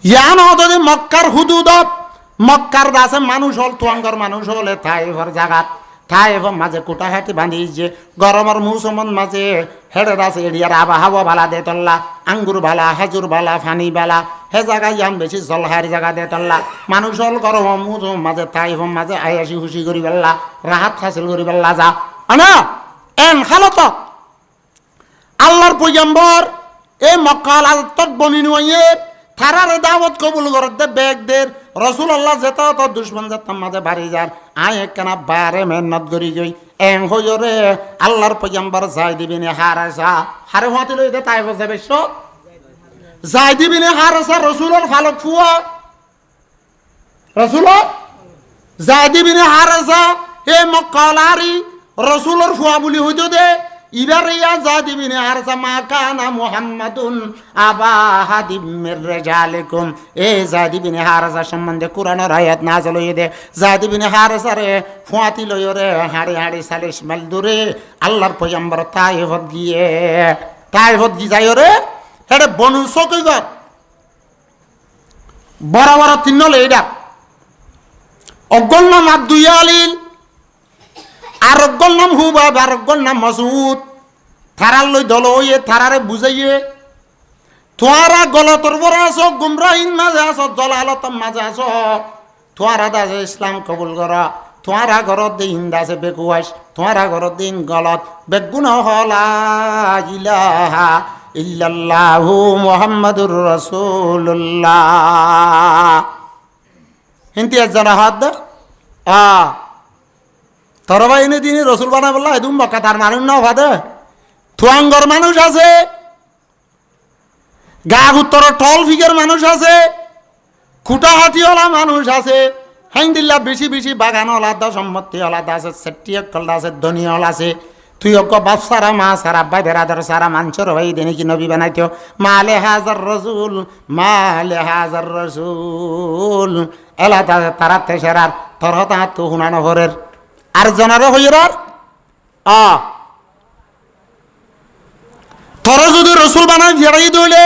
Speaker 1: ইয়ান হতে মক্কার হুদুদত মক্কার দাসে মানুষ হল তুয়াঙ্গর মানুষ হলে থাইফর জাগাত থাইফর মাঝে কুটাহাটি বাঁধি যে গরমের মৌসুমন মাঝে হেডে দাসে এরিয়ার আবহাওয়া বালা দে তল্লা আঙ্গুর বালা হেজুর বালা ফানি বালা হে জায়গায় ইয়াম বেশি জলহারি জায়গা দে তল্লা মানুষ হল গরম মৌসুম মাঝে থাইফর মাঝে আয়াসি খুশি করি বেল্লা রাহাত হাসিল করি বেল্লা যা আনা এন হালত আল্লাহর পয়গম্বর এই মক্কাল আলতক বনি নয়ে থারারে দাওয়াত কবুল করতে বেগদের রাসূলুল্লাহ যেতা তো দুশমন যেতাম মাঝে বাড়ি যার আয় একখানা বারে মেহনত করি গই এং হইরে আল্লাহর পয়গম্বর যাই দিবিনে হারেসা হারে হতে লইতে তাই যাবে সব যাই দিবিনে হারেসা রাসূলের ফালক ফুয়া রাসূল যাই দিবিনে হারেসা এ মক্কালারি রাসূলের ফুয়া বলি হইতো দে ইবারিয়া জাদিবিনে হারসা মা কানা মুহাম্মাদুন আবা হাদিম মির রিজালিকুম এ জাদিবিনে হারসা সম্বন্ধে কুরআনের আয়াত নাযিল হয়ে দে জাদিবিনে হারসা রে ফুয়াতি লয়রে হাড়ি 40 মাইল দূরে আল্লাহর পয়গম্বর তায়েফত গিয়ে যায়রে হেডে বনু সকিগত বড় তিনলে এটা অগল নাম আব্দুয়ালিল আর অগল নাম হুবাব আর অগল নাম মাসউদ থারার লই দল হইয়ে থারারে বুঝাইয়ে তোয়ারা গলতর বড় আছো গুমরাহিন মাঝে আছো জলালতম মাঝে আছো তোয়ারা দাসে ইসলাম কবুল করা তোয়ারা ঘরত দিন দাসে বেকুয়াস তোয়ারা ঘরত দিন গলত বেগুন হলা ইলাহা ইল্লাল্লাহু মুহাম্মাদুর রাসূলুল্লাহ হিন্তি জানা হাত তোর ভাই এনে দিন রসুল বানা বললা এদুম বকা তার মানুষ নাও ভাদে থুয়াঙ্গর মানুষ আছে গা উত্তর টল ফিগের মানুষ আছে খুটাহাটিওয়ালা মানুষ আছে হ্যাংদিল্লা বেশি বাগান আলাদা সম্পত্তি আলাদা আছে সেটি একলা আছে ধনিয়াল আছে তুই অক বাপ সারা মা সারা আব্বাই বেড়াদার সারা মাঞ্চর ভাই দেনে কি নবী বানাইতো মালে হাজার রসুল এলা তারা তেসেরার তর তাহার তো হুনানো ঘরের আর জনারও হইরার তোর যদি রসুল বানাই ফেরাই দইলে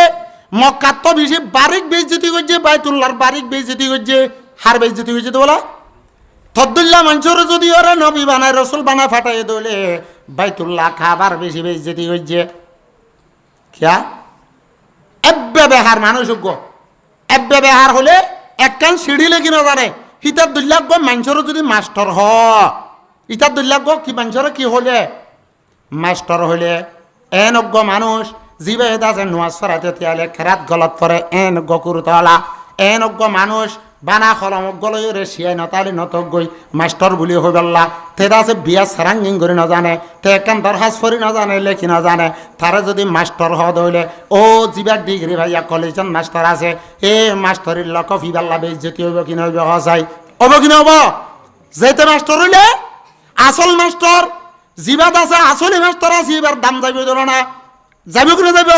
Speaker 1: মক্কাত তো বেশি বারিক বেইজ্জতি করছে বাইতুল্লাহর বারিক বেইজ্জতি করছে হার বেইজ্জতি করছে তো বলা তদ্দুল্লাহ মঞ্চুর যদি ওরা নবী বানায় রসুল বানায় ফাটাই দইলে বাইতুল্লাহ খাবার বেশি বেইজ্জতি করছে কিয়া এব্বে বেহার মানুষ এব্বে বেহার হলে একখান সিঁড়ি লেগে না জানে হিতার দুল্লাহ গো মঞ্চুর যদি মাস্টার হ ইতার দুল্লাহ গো কি মঞ্চুর কি হলে মাস্টার হলে এনজ্ঞ মানুষ জিবে আছে নোয়াজ ফরাতে তিয়ালে খেরাত গলত পরে এনজ্ঞ কুরুতলা এনজ্ঞ মানুষ বানা খলমক গলই রে শিয়াই নতালি নতক গই মাস্টার বুলি হই বললা তেরা আছে বিয়া সারাঙ্গিং করে না জানে তে কান দরহাস ফরি না জানে লেখি না জানে তারা যদি মাস্টার হদ হইলে ও জিবার ডিগ্রি ভাইয়া কলেজন মাস্টার আছে এ মাস্টারের লক ফি বাল্লা বেইজ্জতি হইব কি না হইব হসাই হব কি না হব যেতে মাস্টার হইলে আসল মাস্টার জিবাদ আছে আসলে মাস্টার আছে এবার দাম যাইব ধরো না যাইব কি না যাইব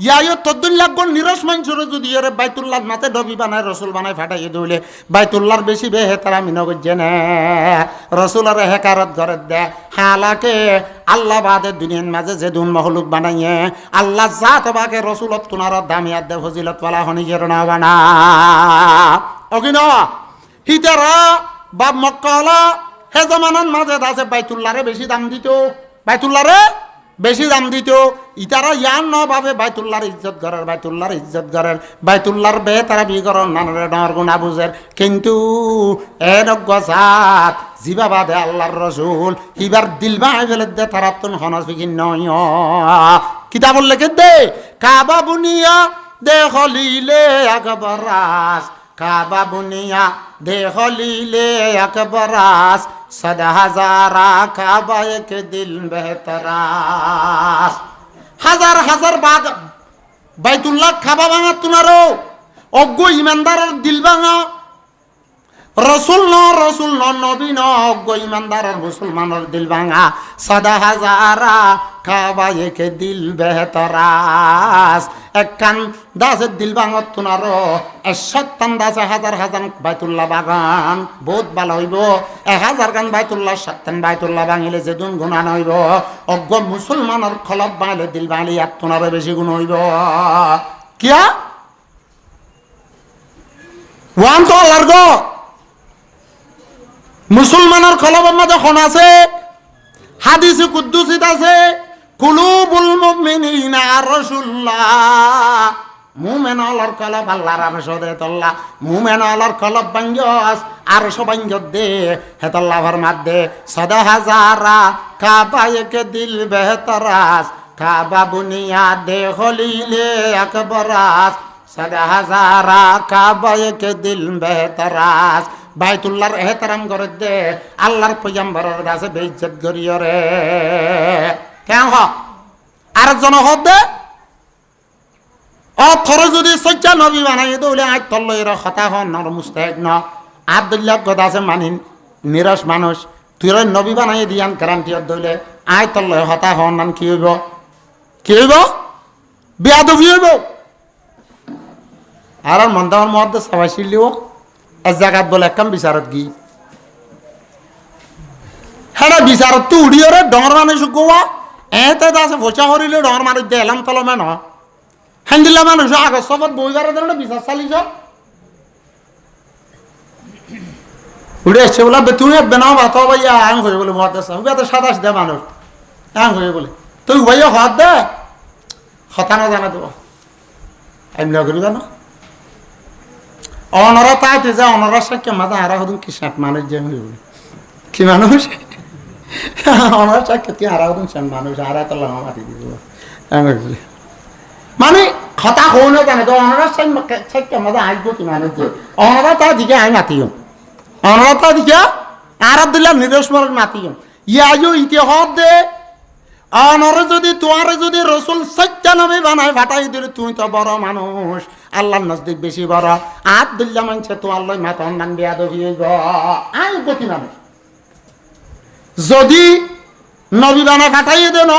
Speaker 1: ইয়াইও তদ্দুন লাগব নিরস মানুষের যদি এর বাইতুল্লাহ মাতে ডবি বানায় রসুল বানায় ফাটাইয়ে দইলে বাইতুল্লাহর বেশি বেহে তারা মিনগ জেনে রসুলের হেকারত ঘরে দে হালাকে আল্লাহ বাদে দুনিয়ার মাঝে যে দুন মহলুক বানাইয়ে আল্লাহ জাত বাকে রসুলত তুনার দামিয়াত দে ফজিলত ওয়ালা হনিগের না বানা অকিন হিতারা বা মক্কালা হে জমানার মাঝে আছে বাইতুল্লাহরে বেশি দাম দিত বাইতুল্লাহরে বেশি দাম দিত ইতারা ইয়ান ন ভাবে বাইতুল্লাহর ইজ্জত করার বাইতুল্লাহর ইজ্জত করার বাইতুল্লাহর বে তারা বিকরণ নানরে ডর গুণা বুঝের কিন্তু এরজ্ঞ সাত জিবা বাদে আল্লাহর রসুল ইবার দিল বাই ফেলে দে তারা তুন হনস ফিকিন নয় কিতাব লেখে দে কাবা বুনিয়া দেখলিলে আকবরাস কাবা বুনিয়া দেখলিলে আকবরাস सदा हजारा काबा एक दिल बेहतरास हजार हजार बाग বাইতুল্লাহ খাবা ভাঙা তুনারো অজ্ঞ ইমানদারের দিল ভাঙা রসুল ন নবী ন অজ্ঞ ইমানদারের মুসলমানের দিল ভাঙা সদা হাজারা খাবা একে দিল বেহতরাস একখান দাসের দিল ভাঙত তুনারো 70 দাসে হাজার হাজার বাইতুল্লাহ বাগান বহুত ভালো হইব 1000 গান বাইতুল্লাহ 7 বাইতুল্লাহ ভাঙিলে যে দুন গুণা নইব অজ্ঞ মুসলমানের খলব বাঙালে দিল বাঙালি আর তুনারো বেশি গুণ হইব কিয়া ওয়ান তো আল্লাহর গো মুসলমানের খলবের মাঝে খন আছে হাদিসে কুদ্দুসিত আছে কুলুবুল মুমিনিনা রাসূলুল্লাহ মুমিন আল্লাহর কলব আল্লাহর আরশে তল্লা মুমিন আল্লাহর কলব বাঙ্গস আরশ বাঙ্গত দে হেতাল্লাহর মাঝে সদা হাজারা কাবা এক দিল বেহতরাস কাবা বুনিয়া দে খলিলে আকবরাস সদা হাজারা কাবা এক দিল বেহতরাস বাইতুল্লাহর এহতারাম করে দে আল্লাহর পয়গম্বরের কাছে বেইজ্জত করিও রে কেন হ আরেকজন হদ দে অথর যদি সজ্জা নবী বানাই দৌলে আজ তল্লইর কথা হন নর মুস্তাহিক ন আব্দুল্লাহ কথা আছে মানিন নিরস মানুষ তুই নবী বানাই দিয়ান গ্যারান্টি দৌলে আজ তল্লই হতা হন নাম কি হইব বেয়াদবি হইব আর মন্দার মধ্যে সবাই ছিলিও এক জায়গাত বলে একদম বিচারত গি হ্যাঁ বিচারত তো উড়িয়ে রে ডর মানুষ গোয়া এতে আছে ভোচা হরিলে ডর মানুষ দে এলাম তলমে ন হ্যান্দিল্লা মানুষ আগর সবত বইবারের জন্য বিচার চালিছ উড়ে এসছে বলে তুমি বেনাও ভাত ভাইয়া আং হয়ে বলে মহাদেশ তো সাতাশ দে মানুষ আং হয়ে বলে তুই ভাইয়া হাত দে হতা না জানা দেব এমনি করিবা না অনরা তাইতে যা অনরা সাক্ষী মাথা হারা হদুন কি সাত মানুষ যে কি মানুষ অনরা সাক্ষী কি হারা হদুন সাত মানুষ হারা তো লামা মাতি দিব মানে কথা হো না জানে তো অনরা সাক্ষী মাথা আসবো কি মানুষ যে অনরা তা দিকে আমি মাতিও অনরা তা দিকে আর আব্দুল্লাহ নিরসমর মাতিও ইয়াইও ইতিহাস দে অনরে যদি তোমারে যদি রসুল 96 বানায় ফাটাই দিলে তুমি তো বড় মানুষ আল্লাহর নজদিক বেশি বড় আব্দুল্লাহ মানছে তো আল্লাহ মাথা অন্যান বেয়াদবি হইব আই গতি মানুষ যদি নবী বানায় ফাটাইয়ে দেন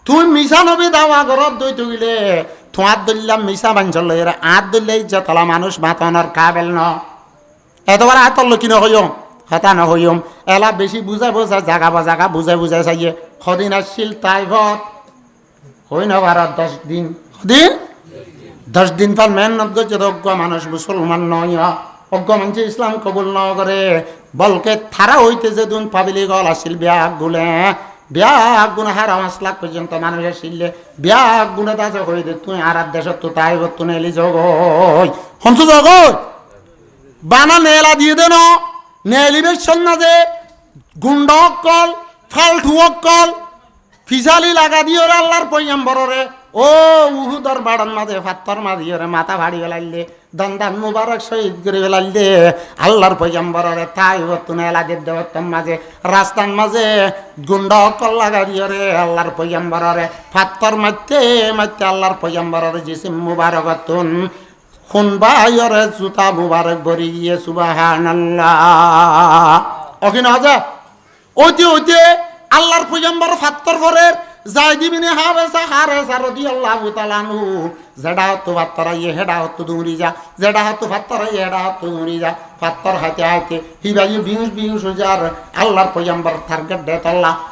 Speaker 1: তুমি মিশা নবী দাওয়া ঘরত দই তুইলে তো আব্দুল্লাহ মিশা বানচল এরা আব্দুল্লাহ ইজ্জতলা মানুষ মাথনের কাবেল ন এতবার আতল কি নহইম হতা নহইম এলা বেশি বুঝাই বুঝাই জাগা বা জাগা বুঝাই বুঝাই চাইয়ে সদিন আসছিল তাইভত হই না 10 দিন সদিন 10 দিন পর মেহনত করছে অজ্ঞ মানুষ মুসলমান নয় অজ্ঞ মানুষ ইসলাম কবুল ন করে বলকে থারা হইতে যে দুন পাবিলি গল আসছিল ব্যাগ গুনে হারা 5 লাখ পর্যন্ত মানুষ আসছিল ব্যাগ গুনে দাসে হয়ে দে তুই আর দেশত তো তাইভত তুই এলি জগই হন্তু জগই বানা নেলা দিয়ে দেন নেলিবে সন্না যে গুন্ড অক্কল ফালতু অক্কল ফিসালি লাগা দিয়ে ওরে আল্লাহর পয়গম্বররে ও উহুদর বাড়ার মাঝে ফাত্তর মাঝে ওরে মাথা ভাড়ি বেলাইলে দন্দান মুবারক শহীদ করে বেলাইলে আল্লাহর পয়গম্বররে তাই হতুন এলাদের দেবতার মাঝে রাস্তার মাঝে গুন্ডা অকল লাগা দিয়ে রে আল্লাহর পয়গম্বররে ফাত্তর মারতে মারতে আল্লাহর পয়গম্বররে জিসিম মুবারক হতুন খুনবাইরে জুতা মুবারক ভরি গিয়ে সুবহানাল্লাহ অখিন হাজা ওইতে ওইতে আল্লাহর পয়গম্বর ফাত্তর করে যাইদ ইবনে হারেসা রাদিয়াল্লাহু তাআলা আনহু যেডা হতো ফাত্তর ইয়ে হেডা হতো দুমরি যা যেডা হতো ফাত্তর ইয়ে হেডা হতো দুমরি যা ফাত্তর হাতে হাতে হিবাই বিহুস যার আল্লাহর পয়গম্বর টার্গেট দেত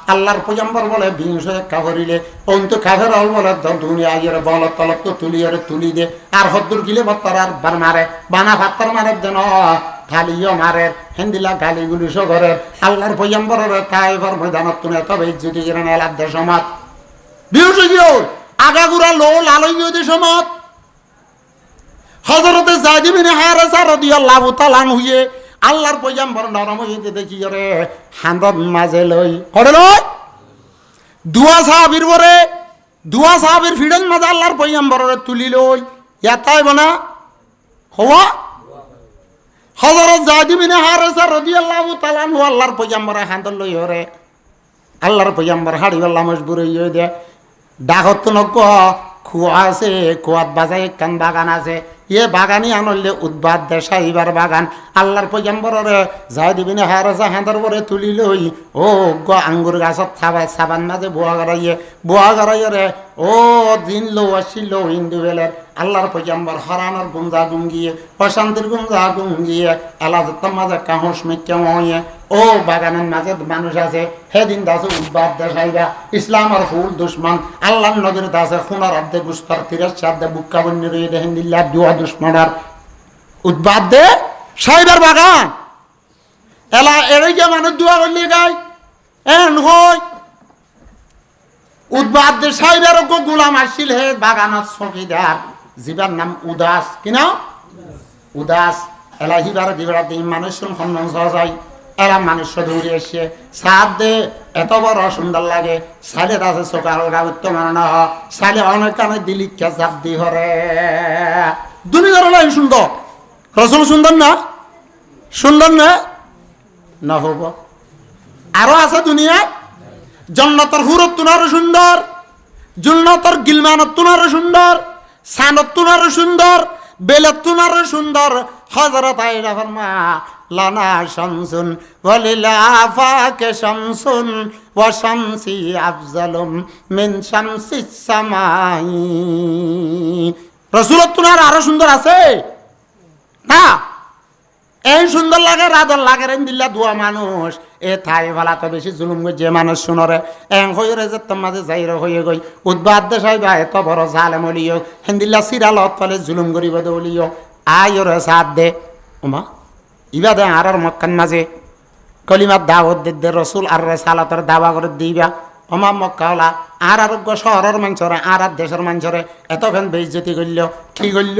Speaker 1: আল্লাহর পয়গম্বর বলে বিহুস কাভরিলে অন্ত কাভের অল বলে দুনিয়া আইরে বল তলব তো তুলি দে আর হদ্দুর গিলে ফাত্তর আর বার মারে বানা ফাত্তর মারে যেন খালিও মারের হেন্দিলা গালিগুলি সগরের আল্লাহর পয়গম্বরের তাইফার ময়দানত তুমি তবে ইজ্জতি গিরেন এলার দেশমত বিহুস গিও আগাগুড়া লো লালইও দেশমত হযরতে যায়েদ ইবনে হারেসা রাদিয়াল্লাহু তাআলা আনহু আল্লাহর পয়গম্বর নরম হইতে দেখি রে হান্দর মাঝে লই করে লই দুয়া সাহাবীর ফিডেন মাঝে আল্লাহর পয়গম্বরের তুলি লই ইয়াতাই বনা হওয়া হযরত যায়েদ ইবনে হারেসা রাদিয়াল্লাহু তাআলা আনহু আল্লাহর পয়গম্বর হান্দর লই রে আল্লাহর পয়গম্বর হাড়ি আল্লাহ মজবুর হইয়ে দে ডাকত নক খুয়া আছে খুয়াত বাজায় একখান বাগান আছে এ বাগানি আনলে উদ্বাদ দে সাহিবার বাগান আল্লাহর পয়গম্বরের যায়েদ ইবনে হারেসা হাঁদার পরে তুলি লই ও আঙ্গুর গাছত সাবান মাঝে বোয়া গড়াইয়ে রে ও দিন লো আসিল হিন্দু বেলের আল্লাহর পয়গম্বর হরানোর গুঞ্জা গুঙ্গিয়ে অশান্তির গুঞ্জা গুঙ্গিয়ে এলাজত্তর মাঝে কাহস মিথ্যা মহিয়ে ও বাগানের মাঝে মানুষ আছে সেদিন দাসে উদ্বাদ দে সাহিবা ইসলামের ফুল দুশ্মন আল্লাহর নদীর দাসে খুনার আর্ধে গুস্তর তিরের সাধ্যে বুক্কা বন্যি রয়ে দেখেন দিল্লা দুয়া দুশ্মনার উদ্বাদ দে সাহিবার বাগান এলা এড়ে গিয়ে মানুষ দোয়া করলে গায় এন হই উদ্বাদ দে সাহিবার গোলাম আসছিল হে বাগানত চকিদার জিবার নাম উদাস কিনা উদাস এলা হিবার দিবার দিন মানুষ সম্মান যায় এরা মানুষ দৌড়ে এসে সাত দে এত বড় সুন্দর লাগে সালে আছে সকাল গাউত্য মানানো সালে অনেক কানে দিলিক্ষা চাপ দি হরে দুনিয়ার নাই সুন্দর রসুল সুন্দর না না হব আরো আছে দুনিয়ায় জন্নতর হুরত তুনারও সুন্দর জুন্নতর গিলমানত তুনারও সুন্দর সানত তুনারও সুন্দর বেলত তুনারও সুন্দর হযরত আয়েশা ফরমা লানা শামসুন ওয়ালিল আফাকে শামসুন ওয়া শামসি আফজালুম মিন শামসিস সামাই রাসূল তুনার আরো সুন্দর আছে না এই সুন্দর লাগে রাদর লাগে রেন দিল্লা দুয়া মানুষ এ থাই ভালা তো বেশি জুলুম যে মানুষ শুনরে এং হয়ে রে যে তোমাদের যাইর হয়ে গই উদ্বাদ দেশাই বা এত বড় জালেম হলিও হেন্দিল্লা সিরালত ফলে জুলুম করিব দলিও আয় রে সাথ দে ওমা ইবাদে আর মক্কান মাঝে কলিমার দাওয়াত দে রসুল আর রেসালাতের দাওয়া করে দিবা ওমা মক্কা হলা আর আরোগ্য শহরের মানুষরে আর দেশের মানুষরে এতক্ষণ বেইজ্জতি করল কি করল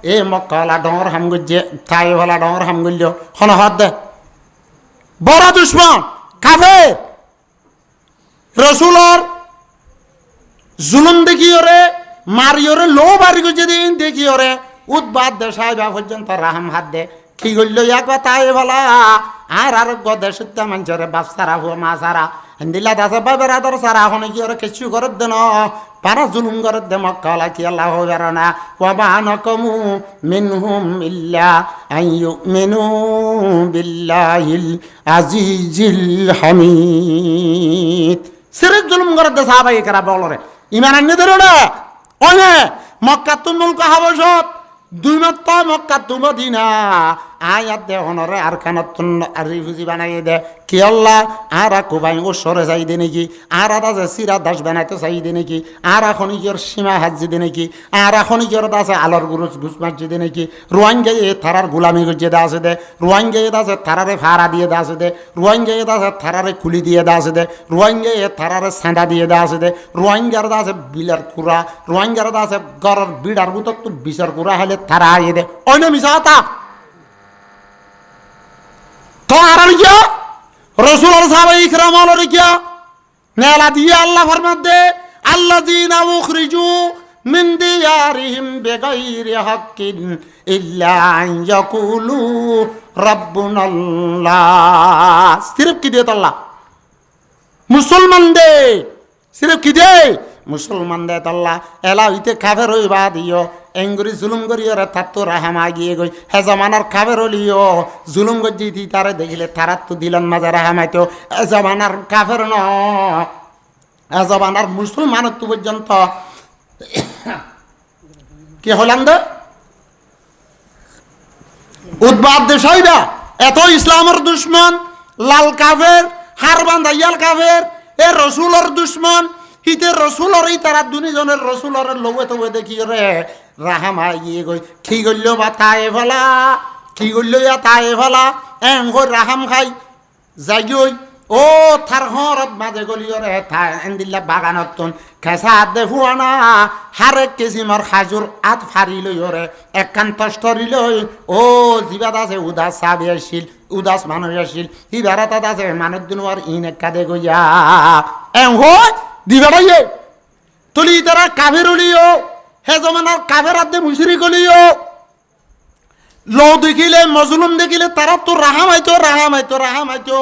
Speaker 1: এ মক্কা হলা ডর হাম গজ্জে তাই হলা ডর হাম করল হন হাত দে বড় দুশ্মন কাফের রসুলর জুলুম দেখিওরে মারিওরে লো বাড়ি গজে দিন দেখিওরে উদ্বাদ দে সাহেবা পর্যন্ত রাহাম হাত দে কি করল এক তাই বলা আর আরোগ্য দেশত্য মানুষরে বাপ সারা হুয়া মা সারা হিন্দিলা দাসে বাবের আদর সারা এখন কি ওরা কিছু করে দেন পারা জুলুম করে দে মক্কালা কি আল্লাহ হবে না ওয়াবা নকমু মিনহুম ইল্লা আইয়ুমিনু বিল্লাহিল আজিজিল হামিদ সিরে জুলুম করে দে সাহাবায়ে কেরাম বলরে ইমান আননে দেরো না ওনে মক্কা তুমুল কাহাবশত দুই মাত্র মক্কা তু মদিনা আয়াত দে হনরে আর খানাত আর রিফিউজি বানাই দে কি আল্লাহ আর কুবাই ও সরে যাই দে নাকি আর আছে সিরা দাস বানাইতে চাই দে নাকি আর এখন ইয়র সীমা হাজি দে নাকি আর এখন ইয়র আছে আলোর গুরুজ ঘুষ মারছি দে নাকি রোয়াঙ্গাই থারার গোলামি করছে দে আছে দে রোয়াঙ্গাই আছে থারারে ফাড়া দিয়ে দে আছে দে রোয়াঙ্গাই আছে থারারে খুলি দিয়ে দে আছে দে রোয়াঙ্গাই থারারে সাঁদা দিয়ে দে আছে দে রোয়াঙ্গার আছে বিলার কুড়া রোয়াঙ্গার আছে গড়ের বিড়ার বুতক তো বিচার কুড়া হলে থারা আইয়ে দে অন্য মিশা তা তো আর কিয়া রসুল আর সাহাবায়ে ইকরাম আর কিয়া নেলা দিয়ে আল্লাহ ফরমাতে আল্লাযীনা উখরিজু মিন দিয়ারিহিম বিগাইরি হাক্কিন ইল্লা আন ইয়াকুলু রাব্বুনাল্লাহ। সিরফ কি দিয়ে আল্লাহ মুসলমান দে, সিরফ কি দে মুসলমান দে আল্লাহ এলা হইতে কাফের হইবা দিও এঙ্গুরি জুলুম করিও রে তার তো রাহাম আগিয়ে গই হে জামানার কাফের হলিও জুলুম গজি দি তারে দেখিলে তারাত তো দিলান মাঝে রাহামাইতো এ জামানার কাফের ন এ জামানার মুসলমান তো পর্যন্ত কি হলাম দে উদ্বাদ দেশাইরা এত ইসলামের দুশ্মন লাল কাফের হার বান্ধাইয়াল কাফের এ রসুলের দুশ্মন হিতে রসুলর এই তারা দুজনের রসুলর লোভে তো দেখি রে রাহামা গিয়ে গই কি করল বা তাই ফেলা কি করল তাই ফেলা এং রাহাম খাই যাই গই ও থার হরত মাঝে গলিও রে থাই এন্দিল্লা বাগানতন খেসা হাত দে ফুয়ানা হারেক কেজিমার খাজুর আত ফারি লইও রে একখান তস্তরি লই ও জিবাত আছে উদাস চাবি আসছিল উদাস মানুষ আসছিল ই বেড়াতাত আছে মানুষ দুনোয়ার ইন একা দে গইয়া এং হই দিবাড়াইয়ে তুলি তারা কাভের হলিও হে জমানার কাভের আদে মুশরিক হলিও লো দেখিলে মজলুম দেখিলে তারা তো রাহামাইতো রাহামাইতো রাহামাইতো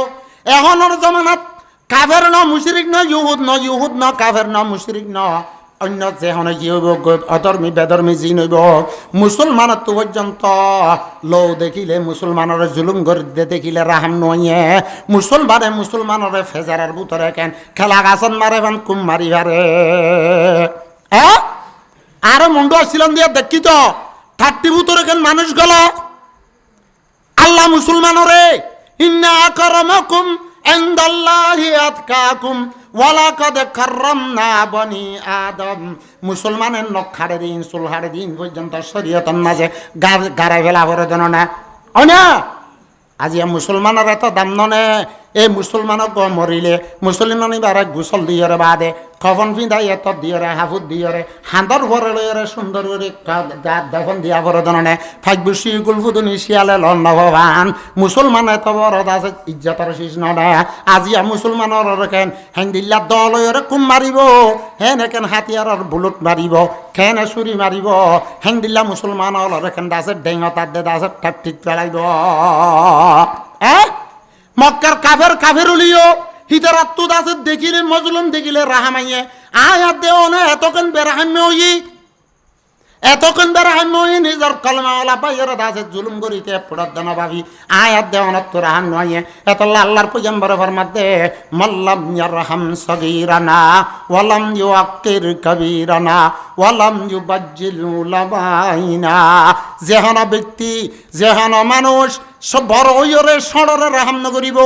Speaker 1: এখনের জমানাত কাভের ন মুশরিক ন ইহুদ ন কাভের ন মুশরিক ন অন্য যেহন কি হইব অধর্মী বেধর্মী জিন হইব মুসলমানের তো পর্যন্ত লো দেখিলে মুসলমানের জুলুম গরিদে দেখিলে রাহাম নইয়ে মুসলমানের ফেজারের ভিতরে কেন খেলা গাছন মারে ভান কুম মারি ভারে আরো মুন্ডু আসছিলাম দিয়া দেখি তো 30 ভিতরে কেন মানুষ গেল আল্লাহ মুসলমানরে ইন্না আকরামাকুম ইনদাল্লাহি আতকাকুম ওয়ালাকাদ কাররামনা বনি আদম মুসলমানের নখারে দিন সুলহারে দিন পর্যন্ত শরীয়তের মাঝে গাড়াই ফেলা করে দেন না না আজি মুসলমানের এত দাম ননে এই মুসলমানক মরিলে মুসলমানি বারে গোসল দিয়রে বাদে খবন পিঁধাই এত দিয়রে হাফুত দিয়রে হাঁদর ভরে লইরে সুন্দর করে দেখুন দিয়া ভরে দনে ফাইবুসি গুলফুদনি শিয়ালে লন্ড ভবান মুসলমান এত বড় আছে ইজ্জতর শিষ নডে আজিয়া মুসলমানের কেন হেন্দিল্লা দলরে কুম মারিব হেন একেন হাতিয়ারর বুলুট মারিব খেন চুরি মারিব হেন্দিল্লা মুসলমানের কেন দাসে ডেঙতার দে দাসে ঠাপ ঠিক পেলাইব মক্কার কাফের উলিও হিতার আত্মুদ আছে দেখিলে মজলুম দেখিলে রাহামাইয়ে আয়াত দেও না এতক্ষণ বেরাহাম্য হই এতক্ষণ বেরাহাম্য হই নিজের কলমাওয়ালা পাইয়ের দাসে জুলুম করিতে পড়াদান ভাবি আয়াত দেও না তো রাহাম নয় এত আল্লাহর পয়গম্বর ফরমাতে মাল্লাম ইয়ারহাম সগীরানা ওয়ালাম ইউআক্কির কবীরানা ওয়ালাম ইউবাজ্জিল উলামাইনা যেহন ব্যক্তি যেহন মানুষ সব বড় হইরে সড়রে রাহাম নগরিব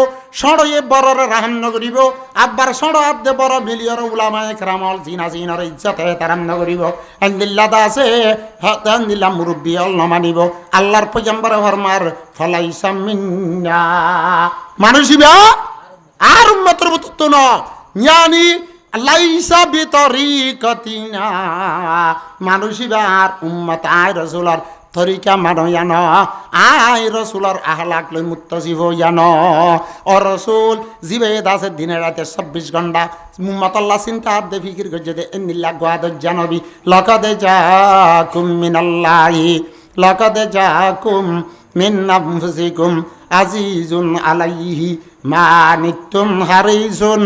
Speaker 1: সড়য়ে বড়রে রাহাম নগরিব আব্বার সড় আদে বড় মিলিয়র উলামায়ে কেরামল জিনা জিনার ইজ্জতে তারাম নগরিব আলহামদুলিল্লাহ দাসে আলহামদুলিল্লাহ মুরব্বি আল্লাহ মানিব আল্লাহর পয়গম্বর ফরমার ফালাইসা মিন্না মানুষিবা আর উম্মতের মত ন ইয়ানি লাইসা বিতরিকাতিনা মানুষিবা আর উম্মত আয় রাসূলর তরিকা মানয়ান আই রসুলর আহলাক লই মুত্তাসিফ হইয়ান ও রসুল জিবে দাসের দিনে রাতে 24 ঘন্টা মুম্মাতাল্লাহ চিন্তা দে ফিকির করছে দে ইন্নিল্লাহ গাদ জানবি লাকাদ জাকুম মিনাল্লাহি লাকাদ জাকুম মিন আনফুসিকুম আজিজুন আলাইহি মা নিতুম হারিসুন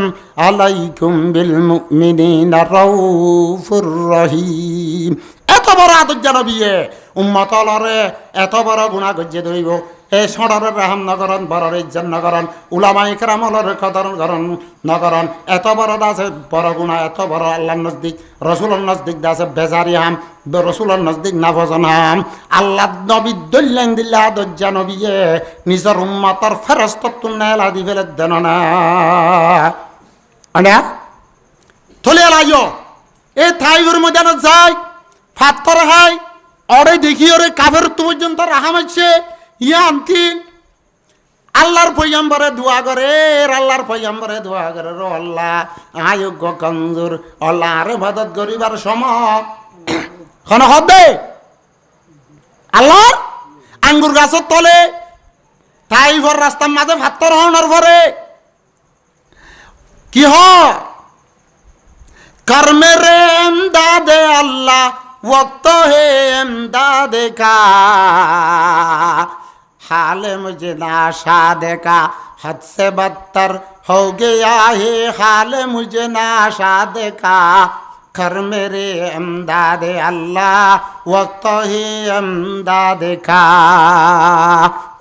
Speaker 1: আলাইকুম বিল মুমিনিনা রাউফুর রহিম এত বড় আদর জানবিয়ে উম্মতলরে এত বড় গুণা গজ্জে দইব এ সড়রের রাহাম নগরণ বড়র ইজ্জত নগরণ উলামায়ে কেরামলর কদর করণ নগরণ এত বড় দাসে বড় গুণা এত বড় আল্লাহর নজদিক রসুলের নজদিক দাসে বেজারি হাম রসুলের নজদিক নাফজন হাম আল্লাহ নবী দল্লান দিল্লা আদর জানবিয়ে নিজের উম্মতর ফেরস্ত নেলা দি ফেলে দেন না আনা থলে লাইও এ থাইগুর মধ্যে যায় ফাত্তর হাই অরে দেখি ওরে কাফের তো পর্যন্ত রাহাম আছে ইয়া আনতিন আল্লাহর পয়গম্বরে দোয়া করে আল্লাহর পয়গম্বরে দোয়া করে রো আল্লাহ আয়োগ্য কমজোর আল্লাহ আরে মদত করিবার সময় কোন হবে আল্লাহ আঙ্গুর গাছের তলে তাই ভর রাস্তার মাঝে ফাত্তর হওয়ার পরে কি হয় कर मेरे इमदादे अल्लाह वक्त है इमदादे का हाल मुझे नाशादे का हद से बदतर हो गया है हाल मुझे नाशादे का कर मेरे इमदादे अल्लाह वक्त है इमदादे का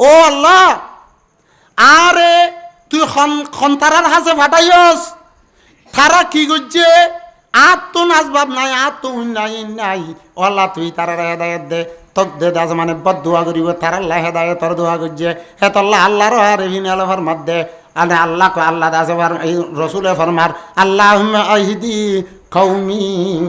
Speaker 1: ओ अल्लाह आरे तु खंतारार हासे फाटाइस तारा की गुज्जे आत तो नाजबाब নাই आत तो নাই আল্লাহ তুই তারা হেদায়েত দে তক দে দাস মানে বদদুয়া করিব তারা আল্লাহ হেদায়েতর দোয়া করছে হে তো আল্লাহ আল্লাহর আর হিনাল ফরমাত দে আল্লাহ আল্লাহ কো আল্লাহ দাস এই রাসূলে ফরমার আল্লাহুম্মা আহদি কওমি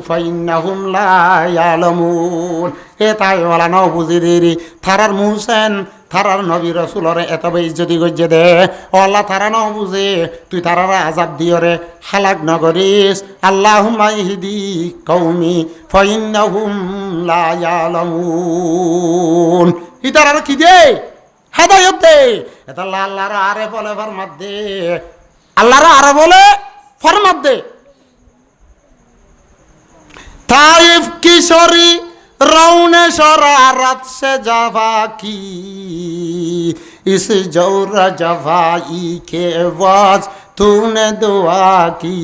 Speaker 1: ফাইন্নাহুম লা ইয়ালামুন হে তাই ওয়ালা নাও বুঝি দেরি তারার মুহসেন তারার নবী রাসূলরে এত বেইজ্জতি করছে দে ও আল্লাহ তারা নাও বুঝে তুই তারারে আযাব দিও রে হালাক নগরিস আল্লাহুম্মা ইহদি কওমি ফাইন্নাহুম লা ইয়ালামুন ইতারার কি দে হেদায়েত দে এটা আল্লাহর আরে বলে ফরমাত দে আল্লাহর আরে বলে ফরমাত দে ताइफ की शोरी रौने शरारत से जवा की इस जौर जवाई के वाज तूने दुआ की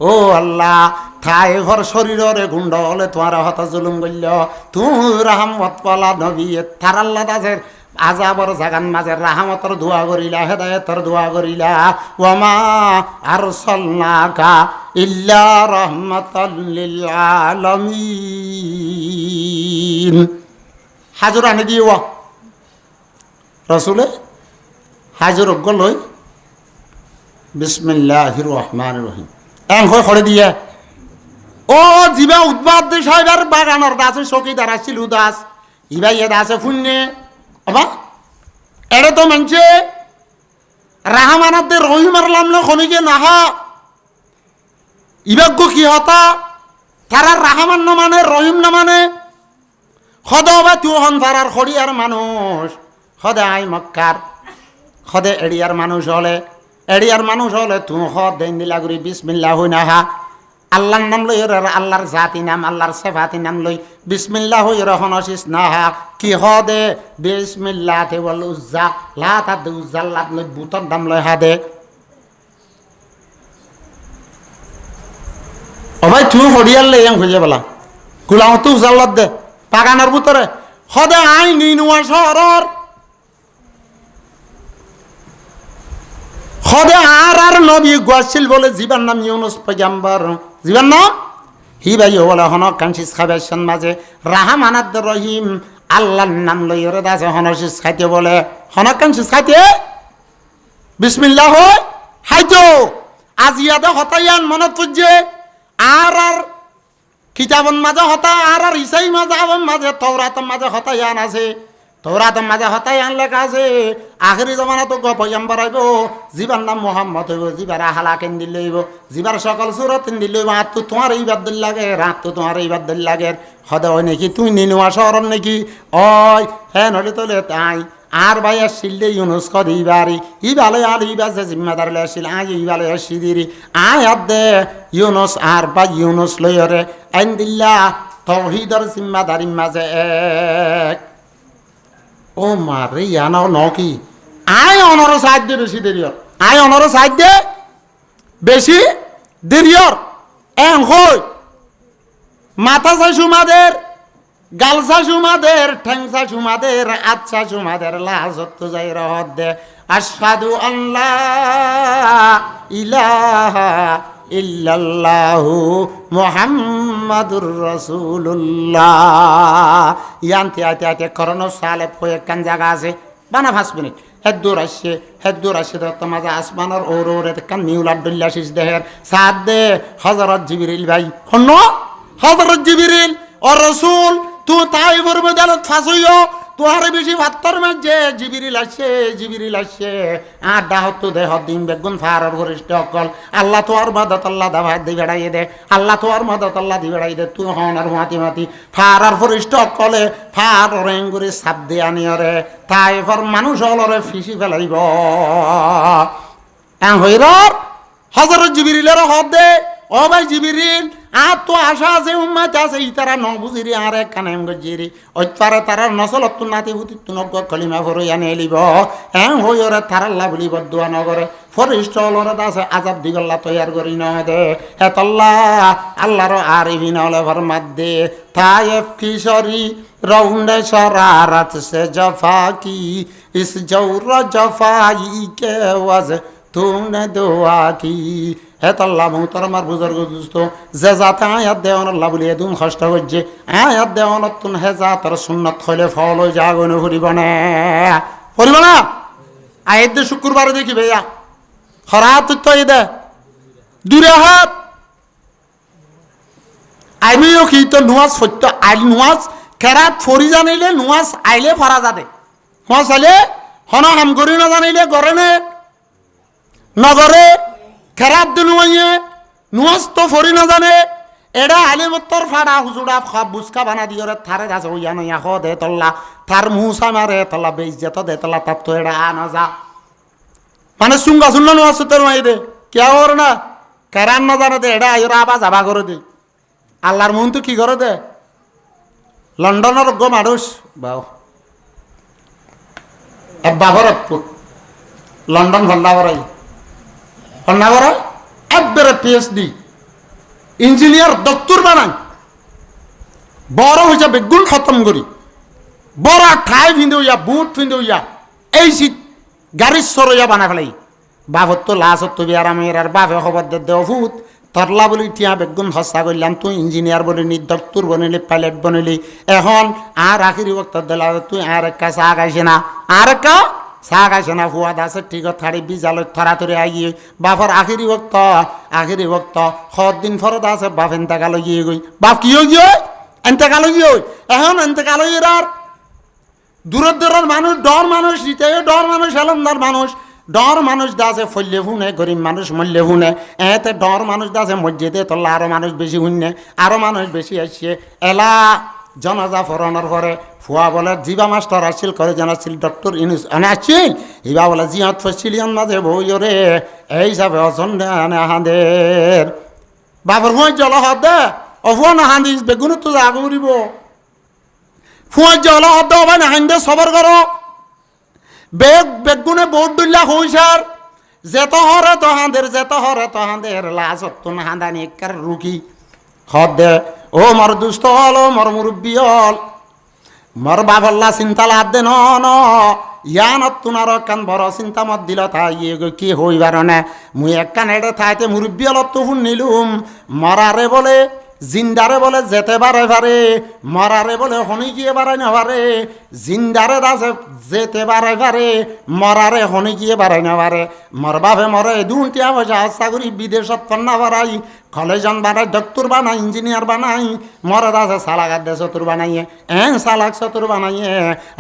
Speaker 1: ओ अल्लाह ताइफर शरीरे गुंड हले तुम्हारा हता जुलुम गल्ल तू रहमत वाला नबी तार अल्लाह दासेर আযাবর জাগান মাঝে রাহমতর দোয়া করিলা হেদায়েতর দোয়া করিলা ওয়ামা আরসালনাকা ইল্লা রাহমাতাল লিল আলামিন হাজুর আনে দিও রাসূলে হাজুর গলই বিসমিল্লাহির রহমানির রহিম এন হয় করে দিয়ে ও জিবা উদ্বাদ দে সাহেবের বাগানের দাসে চকিদার আছিল দাস ইবাই এ দাসে ফুন্নে আবা এড়ে তো মানছে রাহমানাতে রহিমার লামলে খনিকে নাহা ইবাগ্য কি হতা তারা রাহমান না মানে রহিম না মানে খদবা তুই হন তারার খড়িয়ার মানুষ খদে আই মক্কার খদে এড়িয়ার মানুষ হলে তুই খদ দেন দিলা করি বিসমিল্লাহ হই নাহা আল্লাহর নাম লই আল্লাহর জাতি নাম আল্লাহর সিফাতি নাম লই বিসমিল্লাহ হই রহনশিস নাহা কি হদে বিসমিল্লাহ তে ওয়াল উজ্জা লা তাদ উজ্জা লাত লই বুতর নাম লই হাদে ও ভাই তুই হড়িয়াল লে এম খুঁজে বলা কুলাও তু জাল্লাত দে পাগানার ভিতরে হদে আই নিনুয়া শহরর খদে আর নবী গোয়াছিল বলে জীবন নাম ইউনুস পয়গম্বর জীবন নাম হি ভাই বলে হন কানসিস খাবেশন মাঝে রাহমানাত রহিম আল্লাহর নাম লইরে দাসে হনসিস খাইতে বলে হন কানসিস খাইতে বিসমিল্লাহ হাইতো আজিয়াদা হতায়ান মনত পুজে আর কিতাবন মাঝে হতা আর ইসাই মাঝে তওরাত মাঝে হতায়ান আছে তওরাত মাঝে হতায়ান লেখা আছে আখেরি জমানা তো পয়গম্বর আইব জিবার নাম মুহাম্মদ হইব জিবার হালাকেন দিলে হইব জিবার সকল সুরত দিলে হইব হাত তো তোমার এই বাদ দিল লাগে রাত তো তোমার এই বাদ দিল লাগে হদে হয় নাকি তুই নিনুয়া শহর নাকি ওই হ্যাঁ নলে তোলে তাই আর ভাই আসছিল ইউনুস কদ ইবারি ইবালে আর ইবাসে জিম্মাদার লে আসছিল আই ইবালে আসিদিরি আই আদে ইউনুস আর ভাই ইউনুস লয়রে আইন দিল্লা তাওহীদের জিম্মাদারি মাঝে এক ও মারে ইয়ানা নকি আই অনর সাহায্য বেশি দেরিয়র আই অনর সাহায্য বেশি দেরিয়র এন হই মাথা সুমাদের গালসা সুমাদের ঠ্যাংসা সুমাদের আচ্ছা সুমাদের লাজত তো যাই রহত দে আশহাদু আল্লাহ ইলাহা ইল্লাল্লাহু মুহাম্মাদুর রাসূলুল্লাহ ইয়ান্তি আতে করোনা সালে পয়ে কান জায়গা আছে বানা 5 মিনিট হেদুর আসে তো মাঝে আসমানের ওরে কান নিউল আব্দুল্লাহ শিস দেহের সাদ দে হযরত জিবরিল ভাই হন হযরত জিবরিল ও রাসূল তুই তাই করবে দালত ফাসইও তোহার বেশি ভাত্তর মাঝে জিবরিল আসে আর দাহত দেহ দিন বেগুন ফারার গরিষ্ঠ অকল আল্লাহ তোর মদত আল্লাহ দাভাত দি বেড়াইয়ে দে আল্লাহ তোর মদত আল্লাহ দি বেড়াই দে তুই হনার মাতি ফারার ফরিষ্ঠ অকলে ফার রেঙ্গুরি সাপ দে আনিয়রে তাই ফর মানুষ অলরে ফিসি ফেলাইব হইরর হযরত জিবরিলের হদ দে ও ভাই জিবিরিল আর তো আশা আছে উম্মাত আছে ইতারা ন বুঝিরি আর এক কানেম গজিরি ওই তারা নসলত তু নাতি হুতি তু নগ কলিমা ফরই আনে এলিব হ্যাঁ হই ওরে তারাল্লা বলি বদুয়া নগরে ফরিষ্ট অলরে দাসে আজাব দিগল্লা তৈয়ার করি ন দে হেতল্লা আল্লাহর আরিফিন হলে ফরমাত দে তায়েফ কিশোরী রৌন্ডে শরারত সে জফা কি ইস জৌর জফাই কে ওয়াজ তুমনে দোয়া কি হেতাল্লাহ মোহতারামার বুজুর্গ দোস্ত যে জাতে আয়াত দেওয়ান আল্লাহ বলি এদুম কষ্ট করছে আয়াত দেওয়ান তুন হে জাতর সুন্নত হইলে ফল হয়ে যা গনে ফুরিব না আয়াত দে শুক্রবারে দেখি ভাইয়া হরাত তো দে দূরে হাত আইমিও কি তো নুয়াজ সত্য আইল নুয়াজ কেরাত ফরি জানিলে নুয়াজ আইলে ফরা যাবে নুয়াজ আইলে হন হাম করি না জানিলে গরে নে নগরে খেরাত দিন নুয়াজ তো ফরি না জানে এডা আলিমত্তর ফাড়া হুজুড়া খাব বুসকা বানা দিয়ে থারে গাছ হইয়া নইয়া হ দে তল্লা থার মুসা মারে তল্লা বেশ যেত দে তল্লা তার তো এডা আনা যা মানে সুঙ্গা শুনল নুয়াজ তোর মাই দে কে ওর না কেরান না জানে দে এডা আইরা আবা যাবা করে দে আল্লাহর মন তো কি করে দে লন্ডনের গো মানুষ বাও বাবর লন্ডন ভন্ডা করাই কন্যাগর একবারে পিএইচডি ইঞ্জিনিয়ার দত্তর বানান বড় হয়েছে বেগুন খতম করি বড় ঠাই ফিন্দে হইয়া বুট ফিন্দে হইয়া এই শীত গাড়ির সরইয়া বানা ফেলাই বাপর তো লাশত তো বিয়ার আমের আর বাপে খবর দে দেও ভূত তরলা বলি টিয়া বেগুন হস্তা করলাম তুই ইঞ্জিনিয়ার বলিনি দত্তর বনিলি পাইলট বনিলি এখন আর আখিরি বক্ত দিলা তুই আর একটা চা গাইছে না আর একটা চা গাইছে না ফুয়াদ আছে ঠিক থাড়ি বিজাল থরাথরি আইয়ে বাপর আখিরি বক্ত দিন ফরত আছে বাপ এনতে গালো গিয়ে গই বাপ কি গিয়ে এনতে গালো গিয়ে এখন এনতে গালো আর দূরের মানুষ ডর মানুষ দিতে ডর মানুষ এলমদার মানুষ ডর মানুষ দাসে ফললে শুনে গরিব মানুষ মরলে শুনে এতে ডর মানুষ দাসে মসজিদে তোলা আরো মানুষ বেশি শুনে আরো মানুষ বেশি আসছে এলা জনাজা ফরানোর পরে ফুয়া বলে জিবা মাস্টার আসছিল করে জানাচ্ছিল ডক্টর ইনুস এনে আসছিল ইবা বলে জিহাত ফসিলিয়ান মাঝে বই রে এই হিসাবে অজন হাঁদের বাপর ফুঁ জল হাত দে অফুয়া না হাঁদিস বেগুন তো আগ উড়িব ফুঁ জল হাত দে না হাঁদে সবর করো বেগুনে বহুত দুল্লা হইসার যেত হরে তহাঁদের লাজত তো না হাঁদানি একার রুকি হদ দে ও মর দুস্থ হল ও মর মুরব্বী হল মর বাবল্লা চিন্তা লাদ দে ন ইয়ানত তুনার কান বড় চিন্তা মত দিল তাই কি হইবার নে মুই এক কান এড়ে থাইতে মুরব্বী হলত তো শুনিলুম মরারে বলে জিন্দারে বলে যেতে পারে মরারে বলে হনি গিয়ে বাড়াই না পারে জিন্দারে দাসে যেতে পারে মরারে হনি গিয়ে বাড়াই না পারে মর বাপে মরে দুটিয়া পয়সা আশা করি বিদেশত কন্যা বাড়াই কলেজন বানাই ডক্টর বানাই ইঞ্জিনিয়ার বানাই মরে দাসে সালাগার দে চতুর বানাইয়ে সালাক চতুর বানাইয়ে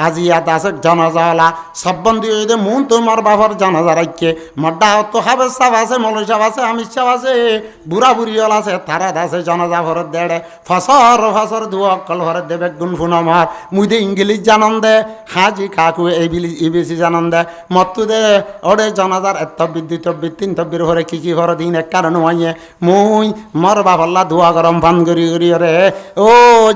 Speaker 1: আজি ইয়াত আছে জনজালা সব বন্ধু হয়ে দে মন তো মর বাপর জনজা রাখে মড্ডা তো হাবের সাপ আছে মলই সাপ আছে আমির সাপ আছে বুড়া বুড়ি হল আছে তারা দাসে জনজা ভরত দেড়ে ফসর দু অকল ভরত দেবে গুন ফুন আমার মুই দে ইংলিশ জানন দে হাজি কাকু এই বেশি জানন দে মত্তু দে ওরে জনজার এত বিদ্যুৎ তিন তব্বির ভরে কি ভর দিন এক কারণ হইয়ে মুই মর বাপল্লা ধোয়া গরম ফান করি রে ও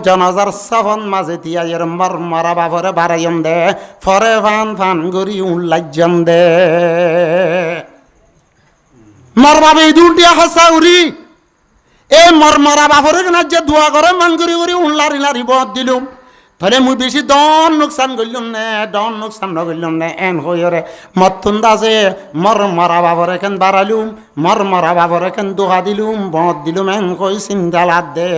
Speaker 1: জনজার সফন মাঝে দিয়া এর মর মরা বাপরে বাড়াইম দে ফরে ফান করি উল্লাজ্জম দে মর বাবে দুটিয়া হাসা উড়ি এ মর মরা বাপরে না যে ধোয়া গরম ফান করি উল্লারি বদ দিলুম তাহলে মুই বেশি দন নোকসান করলাম না ডন নোকসান নগরলাম না এন হইরে মতুন দাসে মর মরা বাবর এখান বাড়ালুম মর মরা বাবর এখান দোহা দিলুম বদ দিলুম এন কই চিন্তালাদ দে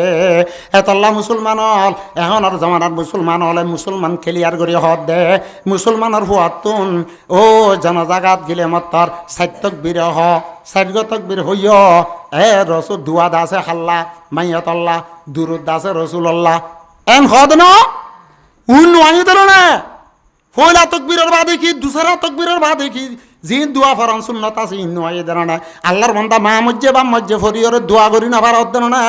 Speaker 1: এতল্লা মুসলমান হল এখন আর জমানার মুসলমান হলে মুসলমান খেলিয়ার করে হদ দে মুসলমানের হুয়াতুন ও জনজাগাত গেলে মতর সাত্যক বীর হ সাইগতক বীর হইয় রসুল দুয়া দাসে হাল্লা মাইয়াতল্লা দুরুদ দাসে রসুল্লাহ এন হদ ন উন ওয়ানি দিল না পয়লা তকবীরের বাদে কি দুসরা তকবীরের বাদে কি জি দোয়া ফরান সুন্নত আছে ইন্ন আই দেন না আল্লাহর বান্দা মা মজ্জে বা মজ্জে ফরিয়রে দোয়া করি না পার দেন না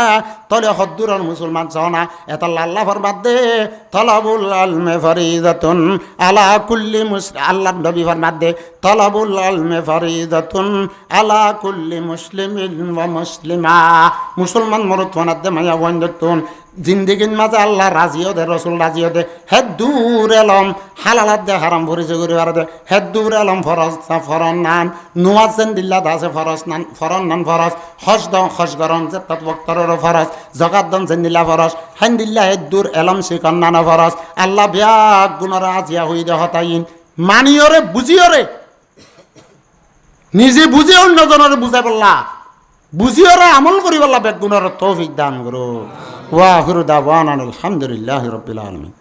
Speaker 1: তলে হদ্দুরর মুসলমান চাও না এত আল্লাহ ফরমাত দে তলাবুল আলমে ফরিদাতুন আলা কুল্লি মুসলিম আল্লাহর নবী ফরমাত দে তলাবুল আলমে ফরিদাতুন আলা কুল্লি মুসলিমিন ওয়া মুসলিমা মুসলমান মরত ফনাত দে মায়া বন্ধতুন জিন্দিগির মাঝে আল্লাহ রাজিও দে রসুল রাজিও দে হেদ দূর এলম হালালাত দে হারাম পরিচয় করি আর দে হেদ দূর এলম ফরজ ফরন নান নুয়াজেন দিল্লাত আছে ফরজ নান ফরন নান ফরজ হজ দন হজ গরম যে তত বক্তরের ফরজ জগাত দন যেন দিল্লা ফরজ হেন দিল্লা হেদ দূর এলম শিকন নানা ফরজ আল্লাহ বিয়াক গুণরা আজিয়া হই দে হতাইন মানিয়রে বুঝিয়রে নিজে বুঝে অন্যজনের বুঝাই বললা বুঝিয়রে আমল করি বললা বেগুণের তৌফিক দান করো ওয়া আখিরু দাওয়ানা আলহামদুলিল্লাহি রাব্বিল আলামিন।